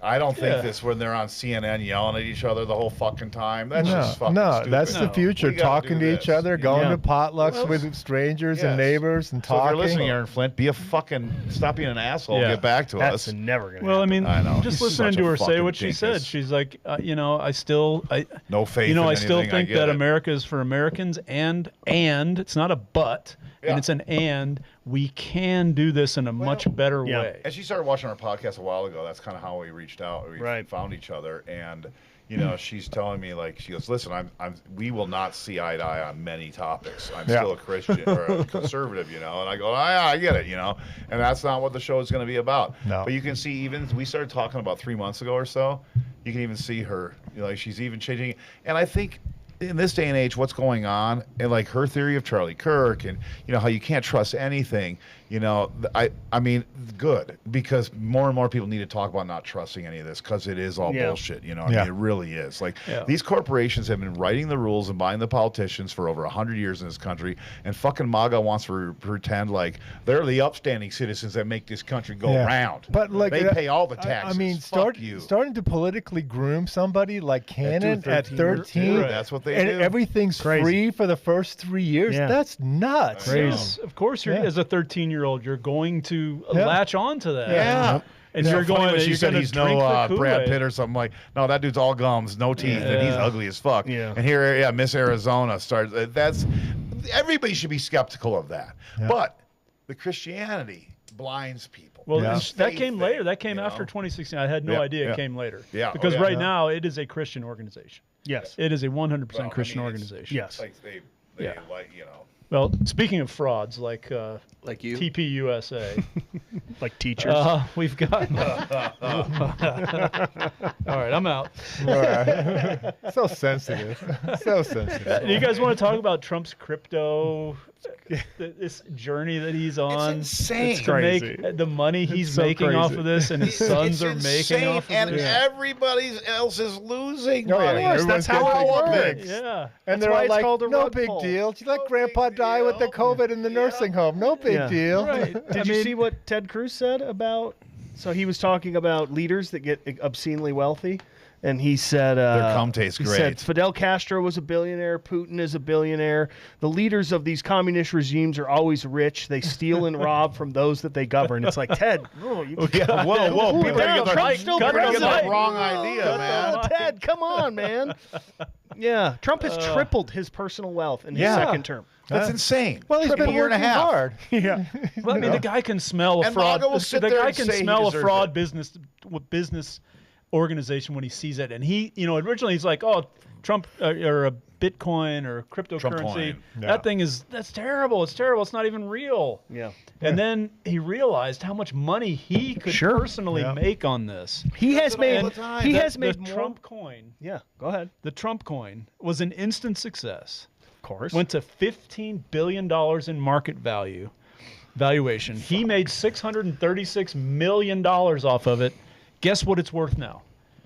I don't think this when they're on CNN yelling at each other the whole fucking time. That's just fucking stupid. That's the future. We gotta Talking do to this, each other, going to potlucks Well, with strangers yes. and neighbors and So if talking. you're listening, Aaron Flint, stop being an asshole. Yeah. Get back to That's us. never going to Well, I mean, I know. just He's listening such to a her say fucking what she said. dinkus. She's like, I No faith. you know, in I still anything, think get that it. America is for Americans, and it's not a but, Yeah. and it's an and. We can do this in a much better yeah. way. And she started watching our podcast a while ago. That's kind of how we reached out. We Right. found each other, and she's telling me, like, she goes, "Listen, we will not see eye to eye on many topics. I'm still a Christian or a conservative, And I go, I get it, And that's not what the show is going to be about. No. But you can see, even we started talking about 3 months ago or so. You can even see her, like, she's even changing. And I think, in this day and age, what's going on, and like her theory of Charlie Kirk, and how you can't trust anything. I mean, good, because more and more people need to talk about not trusting any of this, because it is all bullshit. I mean, it really is. Like these corporations have been writing the rules and buying the politicians for over 100 years in this country, and fucking MAGA wants to pretend like they're the upstanding citizens that make this country go round. But like they pay all the taxes. I mean, Fuck you. starting to politically groom somebody like Cannon at 13. That's what they and do. everything's free for the first 3 years. Yeah. That's nuts. Yes, of course, as a 13-year-old, you're going to latch on to that. Yeah. And It's you're so funny going when to. she You're said gonna he's drink no the Brad Kool-Aid. Pitt or something. Like, no, that dude's all gums, no teeth, and he's ugly as fuck. Yeah. And here, Miss Arizona starts. Everybody should be skeptical of that. But the Christianity blinds people. Well, Yeah. that came later. That came after 2016. I had no idea it came later. Yeah. Because Oh, right now it is a Christian organization. Yes. It is a 100% Well, I Christian mean, it's- organization. Yes. Like they like Well, speaking of frauds, like you. TPUSA, Like teachers. we've got. All right, I'm out. So sensitive. So sensitive. Do you guys want to talk about Trump's crypto, this journey that he's on? It's insane. To make Crazy. the money he's so making off crazy. of this, and his sons are making off of and this. everybody else is losing Oh, yeah. money. Everyone's that's how getting it big works. bucks. Yeah. And That's they're why all it's like, called a no rug big pull. deal. She let No Grandpa big die with the deal. COVID in the nursing home. No big Yeah. deal. Right. Did you see what Ted Cruz said about? So he was talking about leaders that get obscenely wealthy, and he said Their cum tastes he great. said Fidel Castro was a billionaire, Putin is a billionaire. The leaders of these communist regimes are always rich. They steal and rob from those that they govern. It's like, Ted, whoa, Whoa, people are down. getting Trump's still the president. wrong idea, man. Ted, come on, man. Yeah, Trump has tripled his personal wealth in his Yeah. second term. That's insane. Well, he's Triple been year and a working half. hard. Yeah. Well, I mean, the guy can smell a And fraud. MAGA will sit The there guy and can say he smell a deserves fraud it. business organization when he sees it. And he, originally he's like, oh, Trump or a Bitcoin or cryptocurrency. That thing that's terrible. It's terrible. It's not even real. Yeah. And then he realized how much money he could personally make on this. He has made the more. Trump coin. Yeah, go ahead. The Trump coin was an instant success. Of course. Went to $15 billion in market valuation. He made $636 million off of it. Guess what it's worth now?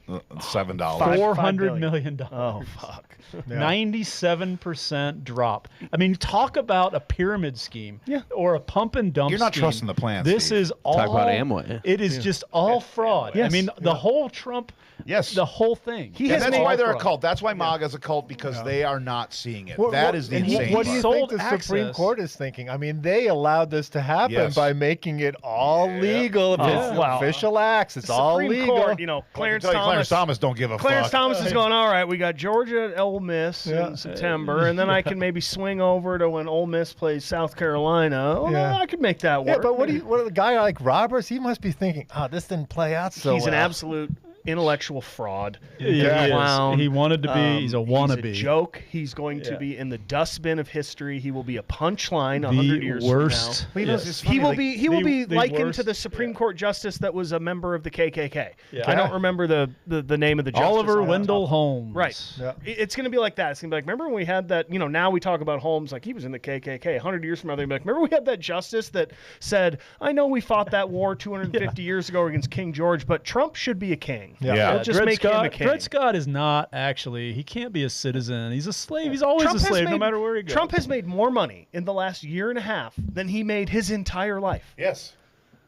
$7. $400 million. Oh, fuck. 97% drop. I mean, talk about a pyramid scheme or a pump and dump You're not scheme. trusting the plan, This Steve. is all. Talk about Amway. It is just all fraud. Yes. I mean, the whole Trump, the whole thing. He And has that's made why they're a fraud. cult. That's why MAGA is a cult, because they are not seeing it. That is the and he- insane What do you part. think Sold the Supreme access. Court is thinking? I mean, they allowed this to happen Yes. by making it all legal. If it's Wow. official acts, it's all Supreme legal. Court, Clarence Clarence Thomas don't give a Clarence fuck. Thomas is going, all right, we got Georgia at Ole Miss Yeah. in September, and then I can maybe swing over to when Ole Miss plays South Carolina. Oh, Yeah. I could make that work. Yeah, but what a guy like Roberts, he must be thinking, this didn't play out so He's an well. absolute intellectual fraud. Yeah, he is. Clown. He wanted to be. He's a wannabe. He's a joke. He's going to Yeah. be in the dustbin of history. He will be a punchline 100 years worst. from now. Yes. He will be The likened worst. to the Supreme Court justice that was a member of the KKK. Yeah. I don't remember the name of the justice. Oliver off the Wendell top. Holmes. Right. Yeah. It's going to be like that. It's going to be like, remember when we had that, now we talk about Holmes like he was in the KKK. 100 years from now, they're going to be like, remember we had that justice that said, I know we fought that war 250 years ago against King George, but Trump should be a king. Yeah. Let's just Dred make him Scott, a king. Dred Scott is not actually. He can't be a citizen. He's a slave. He's always Trump a has slave, no made- matter where he goes. Trump has made more money in the last year and a half than he made his entire life. Yes.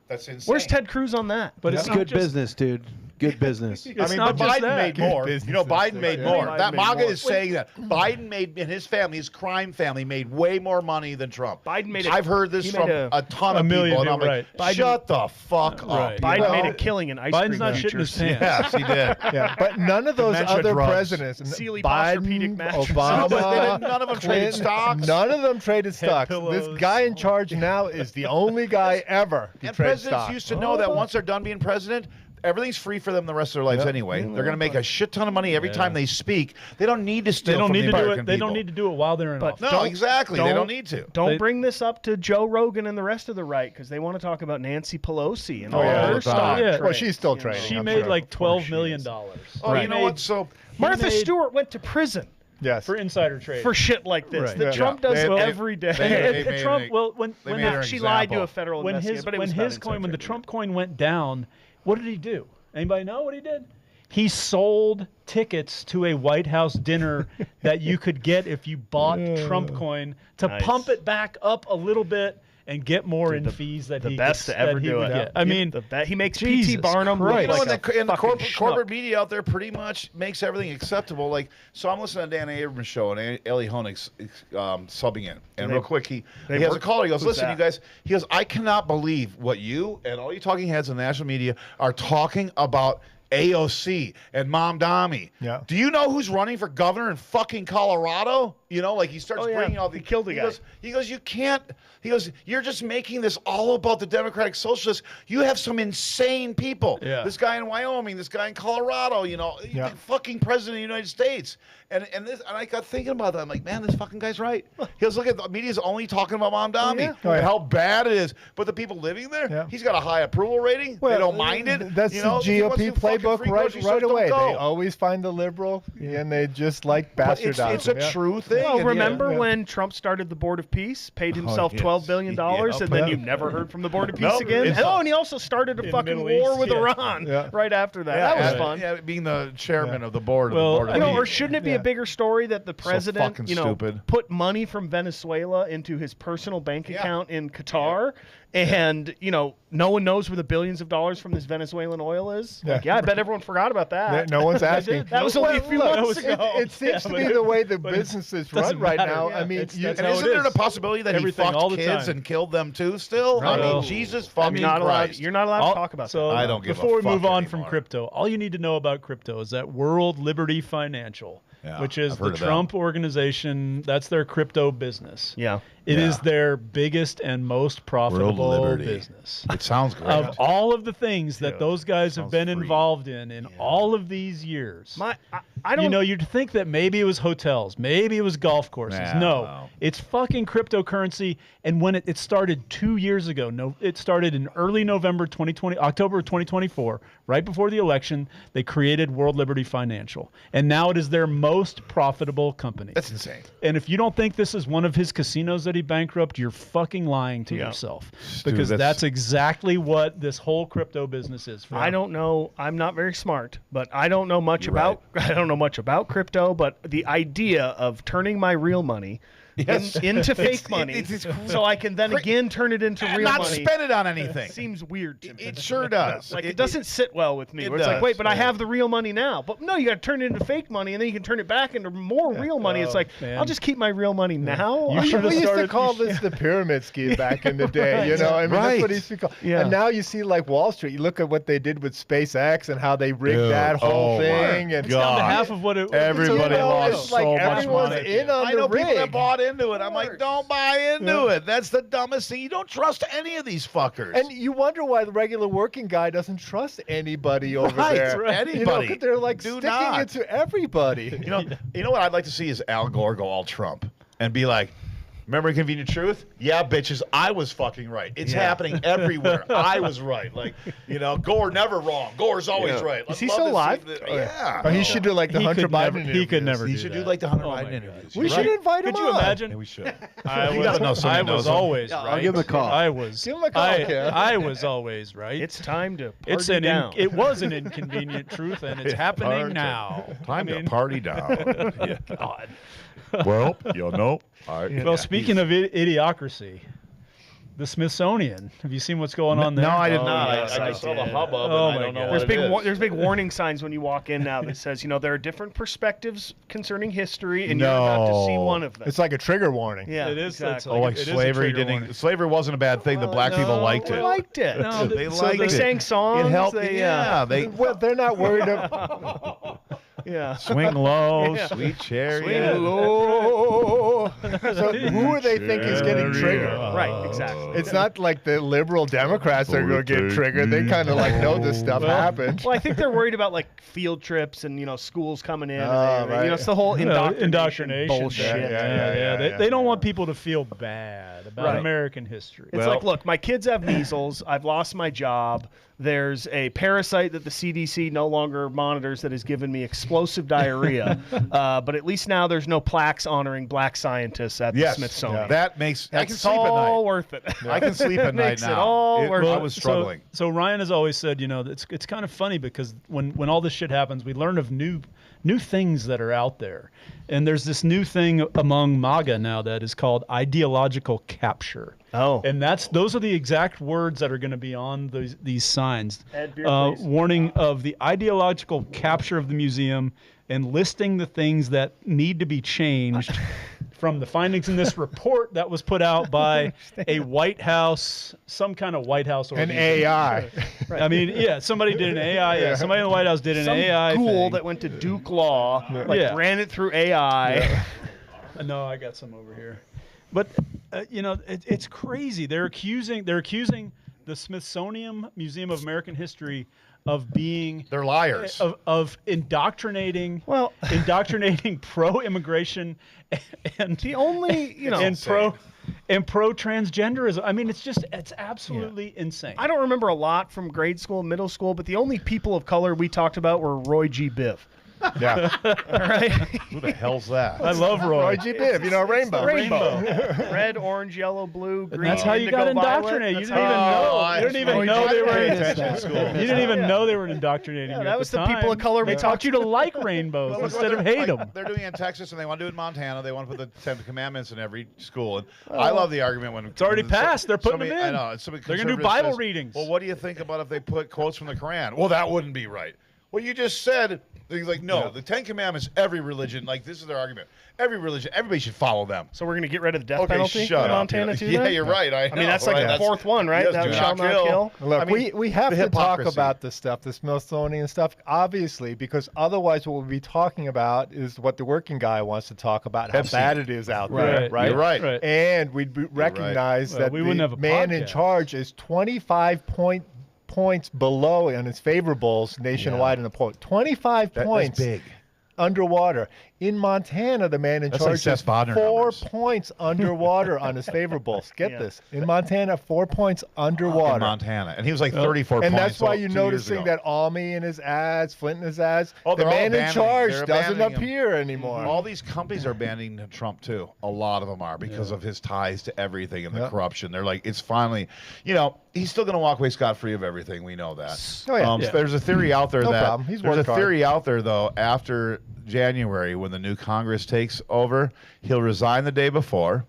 That's insane. Where's Ted Cruz on that? but it's It's not good just, business, dude. Good business. I It's mean, not but just Biden that. made more. Business Biden is made yeah, more. Biden That made MAGA more. is saying that Biden made, and his family, his crime family, made way more money than Trump. Biden made I've heard this he from made a ton of million people, and I'm people, like, shut the fuck up. Right. Biden You know? made a killing in ice Biden's cream not shitting features. his pants. Yes, he did. Yeah, but none of those Dementia other drugs. presidents, Sealy Biden, Posturepedic mattress. Obama, None of them traded Clinton, stocks. None of them traded stocks. pillows. This guy in charge now is the only guy ever to And trade presidents stocks. used to know that once they're done being president, everything's free for them the rest of their lives anyway. They're going to make a shit ton of money every time they speak. They don't need to steal They don't from need the to do American it. They people. don't need to do it while they're in But office. No, exactly. They don't- don't need to. Don't They- bring this up to Joe Rogan and the rest of the right because they want to talk about Nancy Pelosi and all yeah, all her the stock. time. Yeah. trades, Well, she's still you know. trading. She I'm made sure. like Of course $12 she million. is. Oh, you know Made- what? So Martha made- Stewart went to prison Yes. for insider trading. for shit like this Right. that Yeah. Trump Yeah. does They- every day. they- And Trump, well, when they made her an she lied to a example. federal when investigator, his but it when was about his coin, when the inside Trump coin went down, what did he do? Anybody know what he did? He sold tickets to a White House dinner that you could get if you bought Trump coin to Nice. pump it back up a little bit and get more in the- fees that the he best gets, to ever that he do would it. get. I mean, he makes Jesus P.T. Barnum look Christ. You know, like and the a fucking corporate schmuck. media out there pretty much makes everything acceptable. Like, so I'm listening to Dan Abrams' show, and Ellie Honig's subbing in. And real quick, he has a work- caller. He goes, who's listen, that? you guys, he goes, I cannot believe what you and all you talking heads in the national media are talking about AOC and Mom Dami. Yeah. Do you know who's running for governor in fucking Colorado? You know, like he starts Oh, yeah. bringing all the He killed the guy. He goes, you can't. He goes, you're just making this all about the Democratic Socialists. You have some insane people. Yeah. This guy in Wyoming, this guy in Colorado. You know, Yeah. the fucking president of the United States. And I got thinking about that. I'm like, man, this fucking guy's right. He goes, look at the media's only talking about Mom Dami yeah. and how bad it is. But the people living there, Yeah. he's got a high approval rating. They don't mind it. That's you know, the if he wants GOP to fucking playbook free grocery stores, right don't away. go. They always find the liberal, and they just like But bastardize it's a them, yeah. true thing. Well, and remember yeah. when Trump started the Board of Peace, paid himself yes. $12 billion, Yeah. and then Yeah. you never heard from the Board of Peace Nope. again? It's- And, and he also started a In fucking Middle war East, with yeah. Iran Yeah. right after that. That was fun. Yeah, being the chairman of the board. Well, of the board of You know, the or shouldn't it be Yeah. a bigger story that the president, fucking you know, stupid. put money from Venezuela into his personal bank Yeah. account in Qatar, and you know, no one knows where the billions of dollars from this Venezuelan oil is? Like, Yeah. I bet everyone forgot about that. No one's asking. That was only a few Well, months look, ago. It seems Yeah, to but be it- the way the but it businesses run doesn't right matter. now. Yeah, I mean, it's- you, that's And how isn't it there is. a possibility that Everything, he fucked all the kids time. and killed them too? Still, I No. mean, Jesus fucking You're not allowed. Christ. You're not allowed to talk about so that. I don't give a before we fuck move on from anymore. crypto, all you need to know about crypto is that World Liberty Financial, Yeah, which is I've the heard of them. Trump organization, that's their crypto business. Yeah. It is their biggest and most profitable business. It sounds great. Of all of the things that those guys have been involved in all of these years. I don't. You'd think that maybe it was hotels, maybe it was golf courses. No, it's fucking cryptocurrency. And when it started 2 years ago, it started in early November 2020, October 2024, right before the election. They created World Liberty Financial, and now it is their most profitable company. That's insane. And if you don't think this is one of his casinos that he bankrupted, you're fucking lying to yourself, because that's exactly what this whole crypto business is. I don't know. I'm not very smart, but I don't know much about. I don't know much about crypto, but the idea of turning my real money into fake money, so I can then again turn it into real not money. spend it on anything. Seems weird to me. It sure does. Like it doesn't sit well with me. It Where it's like, does, wait, but I have the real money now. But no, you got to turn it into fake money, and then you can turn it back into more real money. It's like, man. I'll just keep my real money now. You should have We used to started. call this the pyramid scheme back in the day. That's what it used to be called. Yeah. And now you see like Wall Street. You look at what they did with SpaceX and how they rigged that whole thing. And It's down to half of what it. Everybody lost it's like so much everyone's money. in on I the know people that rig. bought into it. I'm like, don't buy into it. That's the dumbest thing. You don't trust any of these fuckers. And you wonder why the regular working guy doesn't trust anybody over there. Anybody. 'Cause they're like Do sticking not. it to everybody. You know what I'd like to see is Al Gore go all Trump and be like, remember Inconvenient Truth? Yeah, bitches, I was fucking right. It's happening everywhere. I was right. Like, Gore never wrong. Gore's always right. Is he still alive? Yeah. Or he should do like the Hunter Biden He could interviews. never. He do should that. do like the Hunter Oh Biden my interviews. We should invite him Could you on. imagine? Yeah, we should. I You gotta know was, somebody I knows was him. always right. I'll give him a call. I was. Give him a call, Ken. I was always right. It's time to party It's an down. it was an inconvenient truth, and it's happening now. Time to party down. God. Well, Well, speaking of idiocracy, the Smithsonian. Have you seen what's going on there? No, I did not. yes, I I saw the did. hubbub. Oh, and I my don't know God. what There's it is. there's big warning signs when you walk in now that says, there are different perspectives concerning history, and you're about to see one of them. It's like a trigger warning. Yeah, It is. exactly. Oh, like It is a slavery trigger warning. Slavery wasn't a bad thing. The black people liked They it. liked it. No, They so liked They it. sang songs. It helped. They, Well, they're not worried about yeah. Swing low, Yeah. sweet cherry. Swing low. So who do they think is getting triggered? Right, exactly. It's not like the liberal Democrats that are going to get triggered. They kind of like know this stuff happened. Well, I think they're worried about like field trips and schools coming in. Oh, and right. it's the whole indoctrination Indoctrination bullshit. Yeah. They don't want people to feel bad about Right. American history. It's like, look, my kids have measles. I've lost my job. There's a parasite that the CDC no longer monitors that has given me explosive diarrhea. But at least now there's no plaques honoring black scientists at the Smithsonian. That makes I can It's sleep at all night. worth it. I can sleep at night Makes it now. all worth I it. was struggling. So Ryan has always said, it's kind of funny because when all this shit happens, we learn of new things that are out there. And there's this new thing among MAGA now that is called ideological capture. Oh. And those are the exact words that are going to be on these signs. Ed, beer, please. Warning of the ideological capture of the museum and listing the things that need to be changed from the findings in this report that was put out by a White House, some kind of White House An organization. AI. I mean, yeah, somebody did an AI. Yeah, somebody in the White House did an Some AI ghoul thing. that went to Duke Law, Yeah. ran it through AI. No, I got some over here. But it's crazy. They're accusing the Smithsonian Museum of American History of being They're liars. of indoctrinating pro-immigration and The only, and pro transgenderism. I mean, it's absolutely insane. I don't remember a lot from grade school, middle school, but the only people of color we talked about were Roy G. Biv. Yeah. All right? Who the hell's that? I love Roy. Roy G. Biv, rainbow. Rainbow. Red, orange, yellow, blue, green. And that's how you got indigo, violet. indoctrinated. You That's didn't even how- know. You didn't even know they were. paying attention in school. You didn't even know they were indoctrinating you. that at was the the people of time. color we They taught you to like rainbows Well, look instead what of they're- hate like, them. They're doing it in Texas, and they want to do it in Montana. They want to put the Ten Commandments in every school. And I love the argument when It's already passed. They're putting them in. I know. Somebody They're gonna do conservative Bible says, readings. Well, what do you think about if they put quotes from the Quran? Well, that wouldn't be right. Well, you just said, he's like, no, the Ten Commandments, every religion, like this is their argument. Every religion, everybody should follow them. So we're going to get rid of the death Okay, penalty shut in up. Montana too? Yeah, then? you're right. I mean, that's like right? the fourth one, right? Yes, Thou do shalt not kill. Look, I mean, we have the to talk hypocrisy. about this stuff, the Smithsonian stuff, obviously, because otherwise what we'll be talking about is what the working guy wants to talk about, how Epstein. bad it is out there, right? You're right. Right. And we'd recognize Well, that we wouldn't have the a man in podcast. charge is 25 points below on his favorables nationwide in the poll. 25 points. That's big. Underwater. In Montana, the man in That's like charge Seth is Bodner 4 numbers. points underwater on his favorables. Get this. In Montana, 4 points underwater. In Montana. And he was like 34 And points. that's why you're 2 years noticing ago. that Almy in his ads, Flint in his ads, Oh, the they're all man in abandoning- charge they're doesn't abandoning him. appear anymore. All these companies are banning Trump too. A lot of them are because of his ties to everything and the Yeah. corruption. They're like, it's finally, he's still going to walk away scot-free of everything. We know that. Oh, yeah. So there's a theory out there No that problem. He's there's a worked hard. theory out there though after January when the new Congress takes over, he'll resign the day before.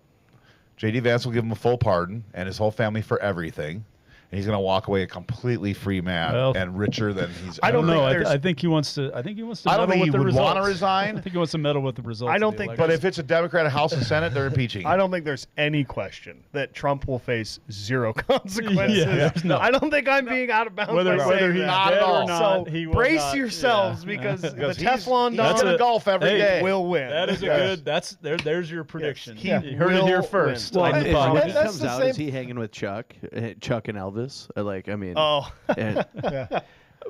J.D. Vance will give him a full pardon and his whole family for everything. And he's going to walk away a completely free man Well, and richer than he's. I ever don't been. think know. there's- I think he wants to. I think he wants to. I don't meddle think with he the would want to results. resign. I think he wants to meddle with the results. I don't of the think- election. But if it's a Democratic House and Senate, they're impeaching. I don't think there's any question that Trump will face zero consequences. there's no- I don't think I'm being out of bounds whether by whether saying he's that. Not dead at or all. not, So he will brace not- yourselves yeah. because the Because Teflon he's Don gonna golf every Hey, day. will win. That is a Yes. good. There's your prediction. He You heard it will here first. win. on Well, the it's- podcast. and When it that's comes the out, is same- he hanging with Chuck and Elvis? Oh, And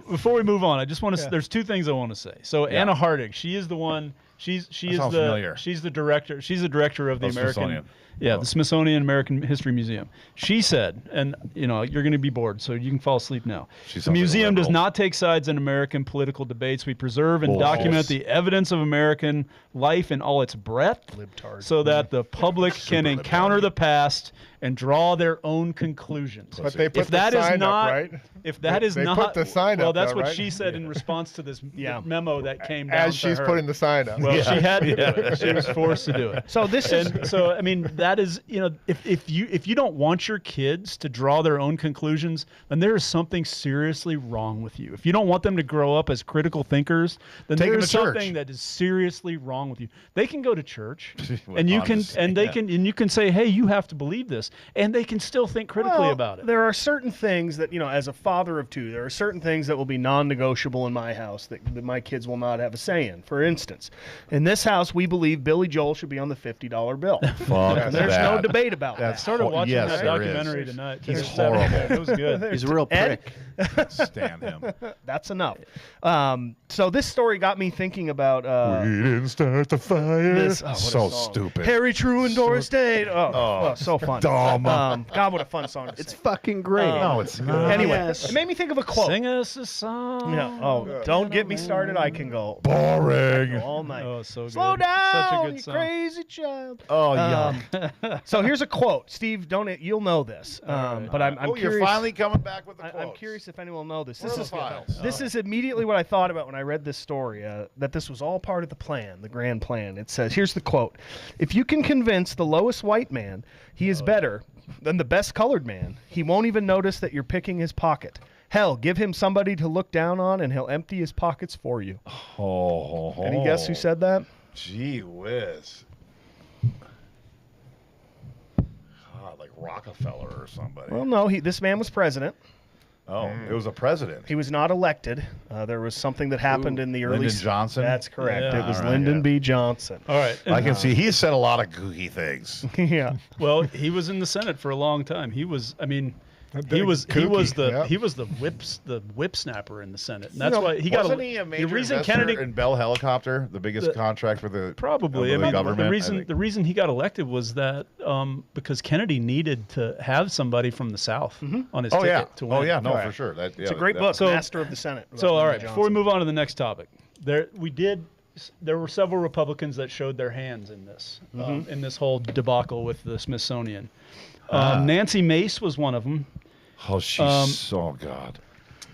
Before we move on, I just want to. There's two things I want to say. So Anna Harding, she is the one. She is sounds the familiar. she's the director. She's the director of the Oh, American. Smithsonian. Yeah, the Smithsonian American History Museum. She said, and you're going to be bored, so you can fall asleep now. She The sounds like a museum does liberal. not take sides in American political debates. We preserve and Bullshit. document the evidence of American life in all its breadth, Libtard. so that the public can encounter the past and draw their own conclusions. But they put If that the is sign not, up, right? if that is They not, put the sign well, up, that's though, what right? she said in response to this memo that came down As to she's her. putting the sign up. Well, she had to do it. She was forced to do it. so this is And so, I mean, that is, if you don't want your kids to draw their own conclusions, then there is something seriously wrong with you. If you don't want them to grow up as critical thinkers, then Take there them is to church. something that is seriously wrong with you. They can go to church, Well, and you I'm can, just saying, and they yeah. can, and you can say, hey, you have to believe this, and they can still think critically Well, about it. There are certain things that, as a father of two, there are certain things that will be non-negotiable in my house that my kids will not have a say in. For instance, in this house, we believe Billy Joel should be on the $50 bill. Fuck And there's no that. debate about I that. started watching yes, that there documentary is. tonight. He's There's that- horrible. It was good. he's a real Ed? prick. Can't stand him. That's enough. So this story got me thinking about We didn't start the fire. this. What a so song. stupid. Harry True and Doris Day. Oh, so fun. dumb. God, what a fun song to It's sing. fucking great. No, it's not. Anyway, Yes. it made me think of a quote. Sing us a song. Yeah. Oh, don't get me started. I can go Boring. all night. Oh, so good. Slow down, Such a good you song. crazy child. Oh, yeah. So here's a quote, Steve. You'll know this, but I'm Oh, curious. you're finally coming back with the I'm quotes. curious if anyone will know this. Where are the files? This is immediately what I thought about when I read this story. That this was all part of the plan, the grand plan. It says, here's the quote: "If you can convince the lowest white man he is better than the best colored man, he won't even notice that you're picking his pocket. Hell, give him somebody to look down on, and he'll empty his pockets for you." Oh, Any guess who said that? Gee whiz. God, like Rockefeller or somebody. Well, no. This man was president. It was a president. He was not elected. There was something that happened in the early. Lyndon Johnson? That's correct. Yeah. It was All right, Lyndon yeah. B. Johnson. All right. I can see he said a lot of gooky things. Yeah. Well, he was in the Senate for a long time. He was, I mean, he bit was kooky, the whip snapper in the Senate. And that's why he Wasn't got he a major the reason investor Kennedy in Bell Helicopter, the biggest contract for the probably. I of the mean, government? the reason he got elected was that because Kennedy needed to have somebody from the South on his Oh ticket yeah. to win. Oh yeah. No, Right. for sure. That, It's a great book, Master of the Senate. So, all right, Lyndon before we Johnson. move on to the next topic, there were several Republicans that showed their hands in this in this whole debacle with the Smithsonian. Nancy Mace was one of them. Oh, she's oh god.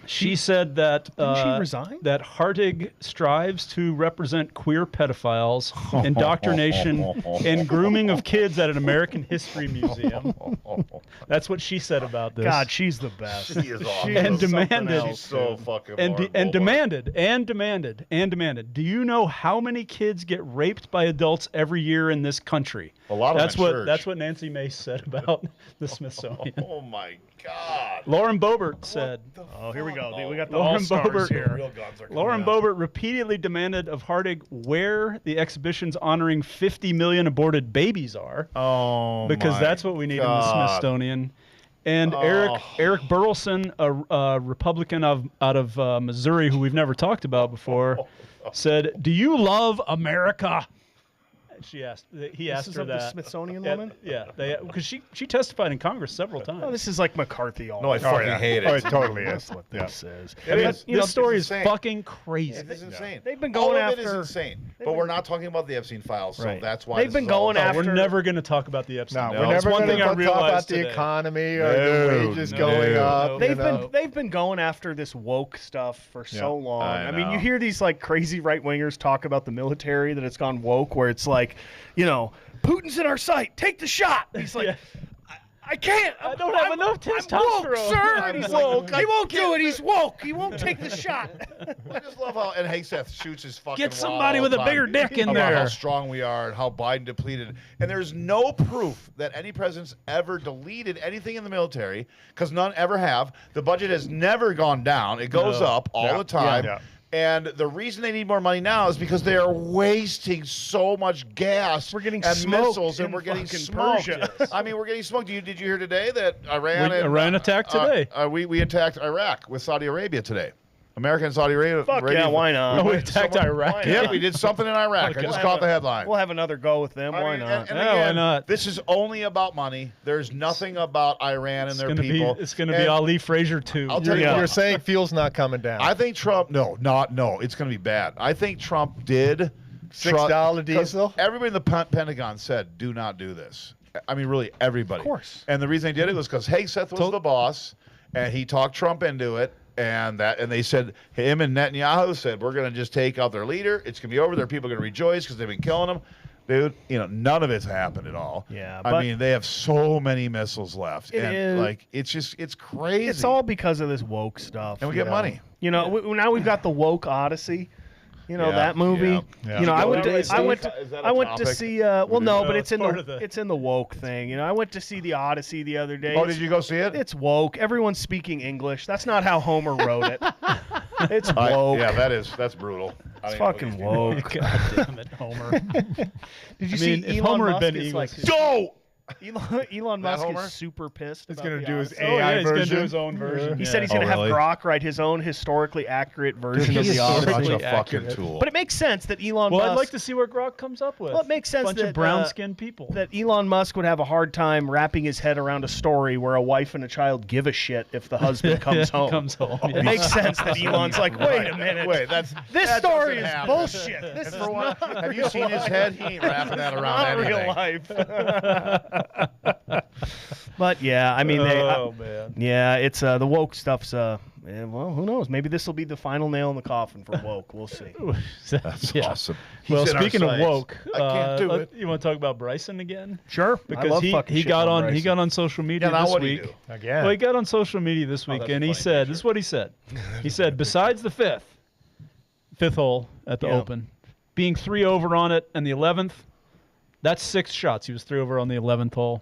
She said that Didn't she resign? that Hartig strives to represent queer pedophiles, indoctrination, and grooming of kids at an American history museum. That's what she said about this. God, she's the best. She is awesome. And Something demanded, else, so fucking and horrible. demanded. Do you know how many kids get raped by adults every year in this country? A lot of them That's at what church. that's what Nancy Mace said about the Smithsonian. Oh my God. Lauren Boebert said. Oh, here we go. We got the Lauren all-stars Boebert here. Real guns are coming Lauren out. Boebert repeatedly demanded of Hartig where the exhibitions honoring 50 million aborted babies are, Oh, because my that's what we need in the God. Smithsonian. And Eric Burleson, a Republican out of Missouri, who we've never talked about before, said, "Do you love America?" He asked This is her of that. the Smithsonian Yeah, woman? yeah, because she testified in Congress several times. Oh, this is like McCarthy all No, I over. fucking hate it. Oh, it totally is. That's what this is. It is. You know, this story is insane. fucking crazy. It is insane. They've been All going of it is after- insane. But we're not talking about the Epstein files, so Right. that's why They've this been is all going about- after- We're never going to talk about the Epstein. No, No. we're It's never one going thing I to talk realized about the today. economy or No, the wages no. going up. They've been going after this woke stuff for so long. I I mean, know. you hear these like crazy right wingers talk about the military that it's gone woke, where it's like, you know, Putin's in our sight, take the shot. He's like, I can't. I don't have enough I'm testosterone. woke, sir. And he's like, he won't do it. He's woke. He won't take the shot. I just love how Ed Hegseth shoots his fucking Get wad somebody all with the a bigger time dick in about there. how strong we are and how Biden depleted. And there's no proof that any president's ever deleted anything in the military, because none ever have. The budget has never gone down. It goes up all the time. Yeah. And the reason they need more money now is because they are wasting so much gas We're getting and smoked missiles, and in we're getting fucking smoked. Persia. I mean, we're getting smoked. Did you hear today that Iran Iran attacked today. we attacked Iraq with Saudi Arabia today. America and Saudi Arabia. Fuck yeah, why not? No, we attacked Iraq. Yeah, we did something in Iraq. I just caught the headline. We'll have another go with them. I Why mean, not? and Yeah, why again, not? This is only about money. There's nothing about Iran and their It's people. It's going to be And Ali Frazier too. I'll tell you You're what. saying fuel's not coming down. I think Trump. No, it's going to be bad. I think Trump did $6 diesel? Everybody in the Pentagon said, "Do not do this." I mean, really, everybody. Of course. And the reason they did it was because Hegseth was the boss, and he talked Trump into it. And they said, him and Netanyahu said, we're going to just take out their leader. It's going to be over. There are people going to rejoice because they've been killing him. Dude, none of it's happened at all. Yeah, I but- mean, they have so many missiles left. It and is. like, it's crazy. It's all because of this woke stuff. And we you get know. money. You know, now we've got the woke Odyssey. You know Yeah, that movie. yeah. You know, Did I you went go to to- I went is to that a I went to topic? see. Well, no, but it's in part of it's in the woke thing. You know, I went to see the Odyssey the other day. Oh, did you go see it? It's woke. Everyone's speaking English. That's not how Homer wrote it. It's woke. Yeah, that's brutal. I It's don't even know fucking these woke. God damn it, Homer. Did you I see mean, if Elon Homer had Musk been is like English- Go! Elon That Musk Homer? is super pissed. He's about gonna the do his Odyssey. Oh, AI yeah, he's going to version. do his own version. He Yeah. said he's Oh, going to really? have Grok write his own historically accurate version He of is the Odyssey. such a Historically fucking accurate. tool. But it makes sense that Elon Well, Musk. I'd like to see what Grok comes up with. Well, it makes sense Bunch that, of brown-skinned people. that Elon Musk would have a hard time wrapping his head around a story where a wife and a child give a shit if the husband comes home. Comes home. It makes sense that Elon's like, wait a minute. Wait, this that story doesn't is happen. bullshit. This is For what? not Have you seen his head? He ain't wrapping that around not real anything. life. But yeah, I mean, Oh, man. yeah, it's the woke stuff's. Well, who knows? Maybe this will be the final nail in the coffin for woke. We'll see. That's Yeah. awesome. Well, He's in our speaking of sights. woke, I can't do it. You want to talk about Bryson again? Sure, Because he got on social media Yeah, now this what do you week. do? Again. Well, he got on social media this week, that's and he funny said, picture. "This is what he said." He said, besides the fifth hole at the Yeah. Open, being 3 over on it, and the 11th, that's 6 shots. He was 3 over on the 11th hole.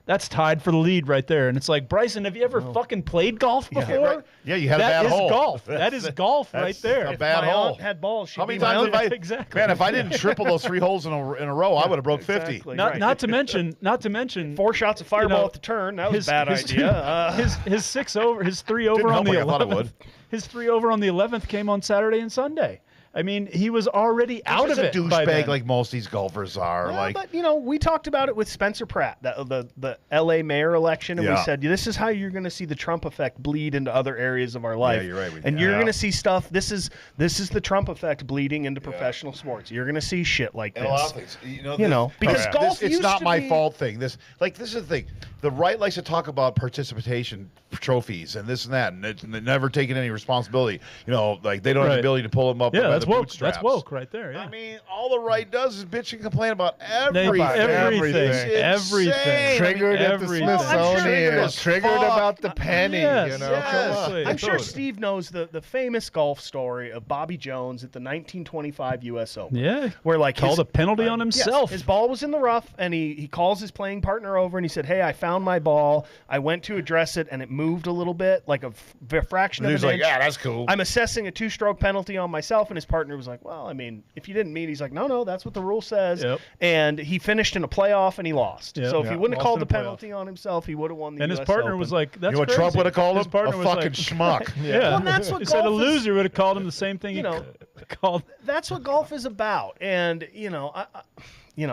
That's tied for the lead right there. And it's like, Bryson, have you ever fucking played golf before? Right. Yeah, you had a That bad is hole. golf. That is golf right there. a bad my hole. aunt had balls. She'd How many be my times have aunt. I? Exactly. Man, if I didn't triple those 3 holes in a row, I would have broke 50. Exactly. Not, Right. not to mention 4 shots of fireball know, at the turn. That was his- a bad his- idea. his 6 over, his 3 over Didn't on help the like I thought it 11th. would. His 3 over on the 11th came on Saturday and Sunday. I mean, he was already out He's of a it by then. douchebag like most of these golfers are. Well, like, but we talked about it with Spencer Pratt, the L.A. mayor election, and we Yeah. said this is how you're going to see the Trump effect bleed into other areas of our life. you're right. And you're Yeah. going to see stuff. This is the Trump effect bleeding into professional sports. You're going to see shit like and a lot this. of things. Because golf it's used not to my be- fault thing. This is the thing. the right likes to talk about participation trophies and this and that, and they're never taking any responsibility. Like they don't have the ability to pull them up. Yeah, by that's the woke. bootstraps. That's woke right there. Yeah. I mean, all the right does is bitch and complain about everything. Everything. Triggered at the Smithsonian. Triggered about the penny. Yes, Come on. I'm sure Steve knows the famous golf story of Bobby Jones at the 1925 U.S. Open. Yeah, where like called a penalty on himself. Yes, his ball was in the rough, and he calls his playing partner over, and he said, "Hey, I found my ball. I went to address it, and it moved a little bit, like a fraction of an inch. He was like, yeah, that's cool. I'm assessing a 2-stroke penalty on myself." And his partner was like, "Well, I mean, if you didn't meet," he's like, "No, that's what the rule says." Yep. And he finished in a playoff, and he lost. Yep. So if he wouldn't have Lost called in the a playoff. penalty on himself, he would have won the And US his partner Open. was like, "That's You know what crazy." Trump would have called His him? partner A was fucking like, schmuck. Yeah, Well, that's what Instead of golf is- loser would have called him the same thing. Called. That's what golf is about. And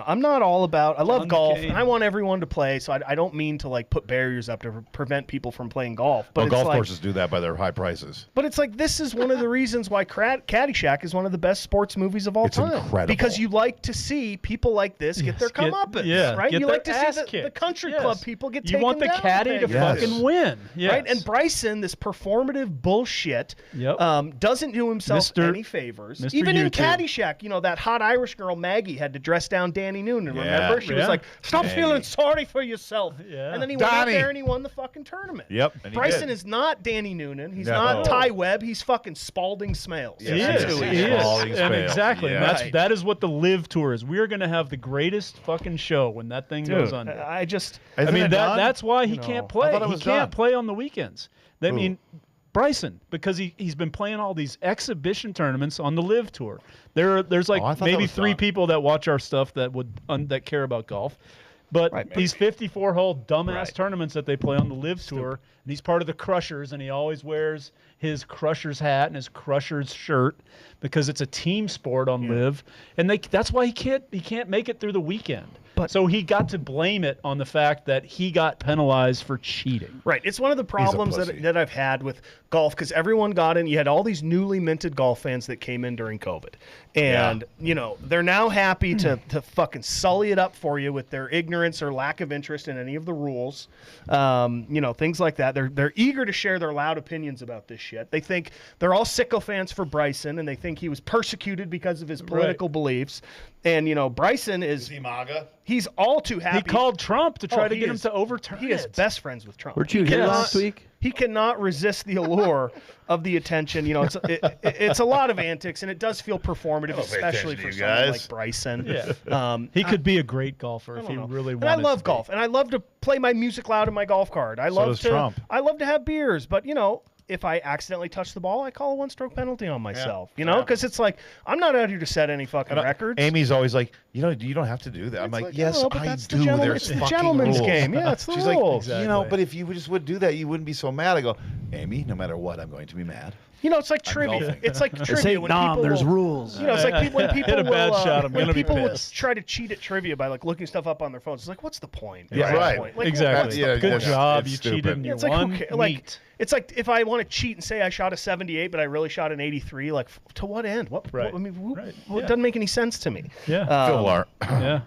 I'm not all about. I love golf, and I want everyone to play. So I don't mean to like put barriers up to prevent people from playing golf. But it's golf like, courses do that by their high prices. But it's like this is one of the reasons why Caddyshack is one of the best sports movies of all time. Incredible. Because you like to see people like this get their comeuppance, right? You like to see the country club people get taken down. You want the caddy to fucking win, right? And Bryson, this performative bullshit, doesn't do himself any favors. Even in Caddyshack, that hot Irish girl Maggie had to dress down Danny Noonan. Remember, she was like, "Stop feeling sorry for yourself." And then he went out there and he won the fucking tournament. Yep. Bryson is not Danny Noonan. He's not Ty Webb. He's fucking Spalding Smales. He is. And exactly. Yeah. And that is what the Live Tour is. We're going to have the greatest fucking show when that thing goes under. That's why he can't play. He can't play on the weekends. I mean, Bryson, because he's been playing all these exhibition tournaments on the Live Tour. There's like maybe 3 people that watch our stuff that care about golf. But these 54-hole dumbass tournaments that they play on the Live Tour, and he's part of the Crushers, and he always wears his Crushers hat and his Crushers shirt because it's a team sport on Live, and that's why he can't make it through the weekend. So he got to blame it on the fact that he got penalized for cheating. Right. It's one of the problems that I've had with golf because everyone got in. You had all these newly minted golf fans that came in during COVID. And, they're now happy to fucking sully it up for you with their ignorance or lack of interest in any of the rules. Things like that. They're eager to share their loud opinions about this shit. They think they're all sycophants for Bryson, and they think he was persecuted because of his political beliefs. And, Bryson is he MAGA? He's all too happy. He called Trump to try to get him to overturn it. He is best friends with Trump. Weren't you here last week? He cannot resist the allure of the attention. It's a lot of antics, and it does feel performative, especially for someone like Bryson. Yeah. He could be a great golfer if he really wanted to. And I love golf, and I love to play my music loud in my golf cart. I love to have beers, but if I accidentally touch the ball, I call a 1-stroke penalty on myself. Because it's like I'm not out here to set any fucking records. Amy's always like, you don't have to do that. I'm like, yes, I do. There's the gentleman's rules. game. Yeah, it's the She's rules. Like, but if you just would do that, you wouldn't be so mad. I go, Amy, no matter what, I'm going to be mad. It's like trivia. It's like trivia when people there's rules. It's like when people hit a bad shot, I'm gonna be would pissed. try to cheat at trivia by like looking stuff up on their phones. It's like, what's the point? Yeah, right. Like, exactly. Good job. You stupid. cheated and you it's won. It's like if I want to cheat and say I shot a 78, but I really shot an 83. Like, to what end? What doesn't make any sense to me. Yeah. Phil Lar. Yeah.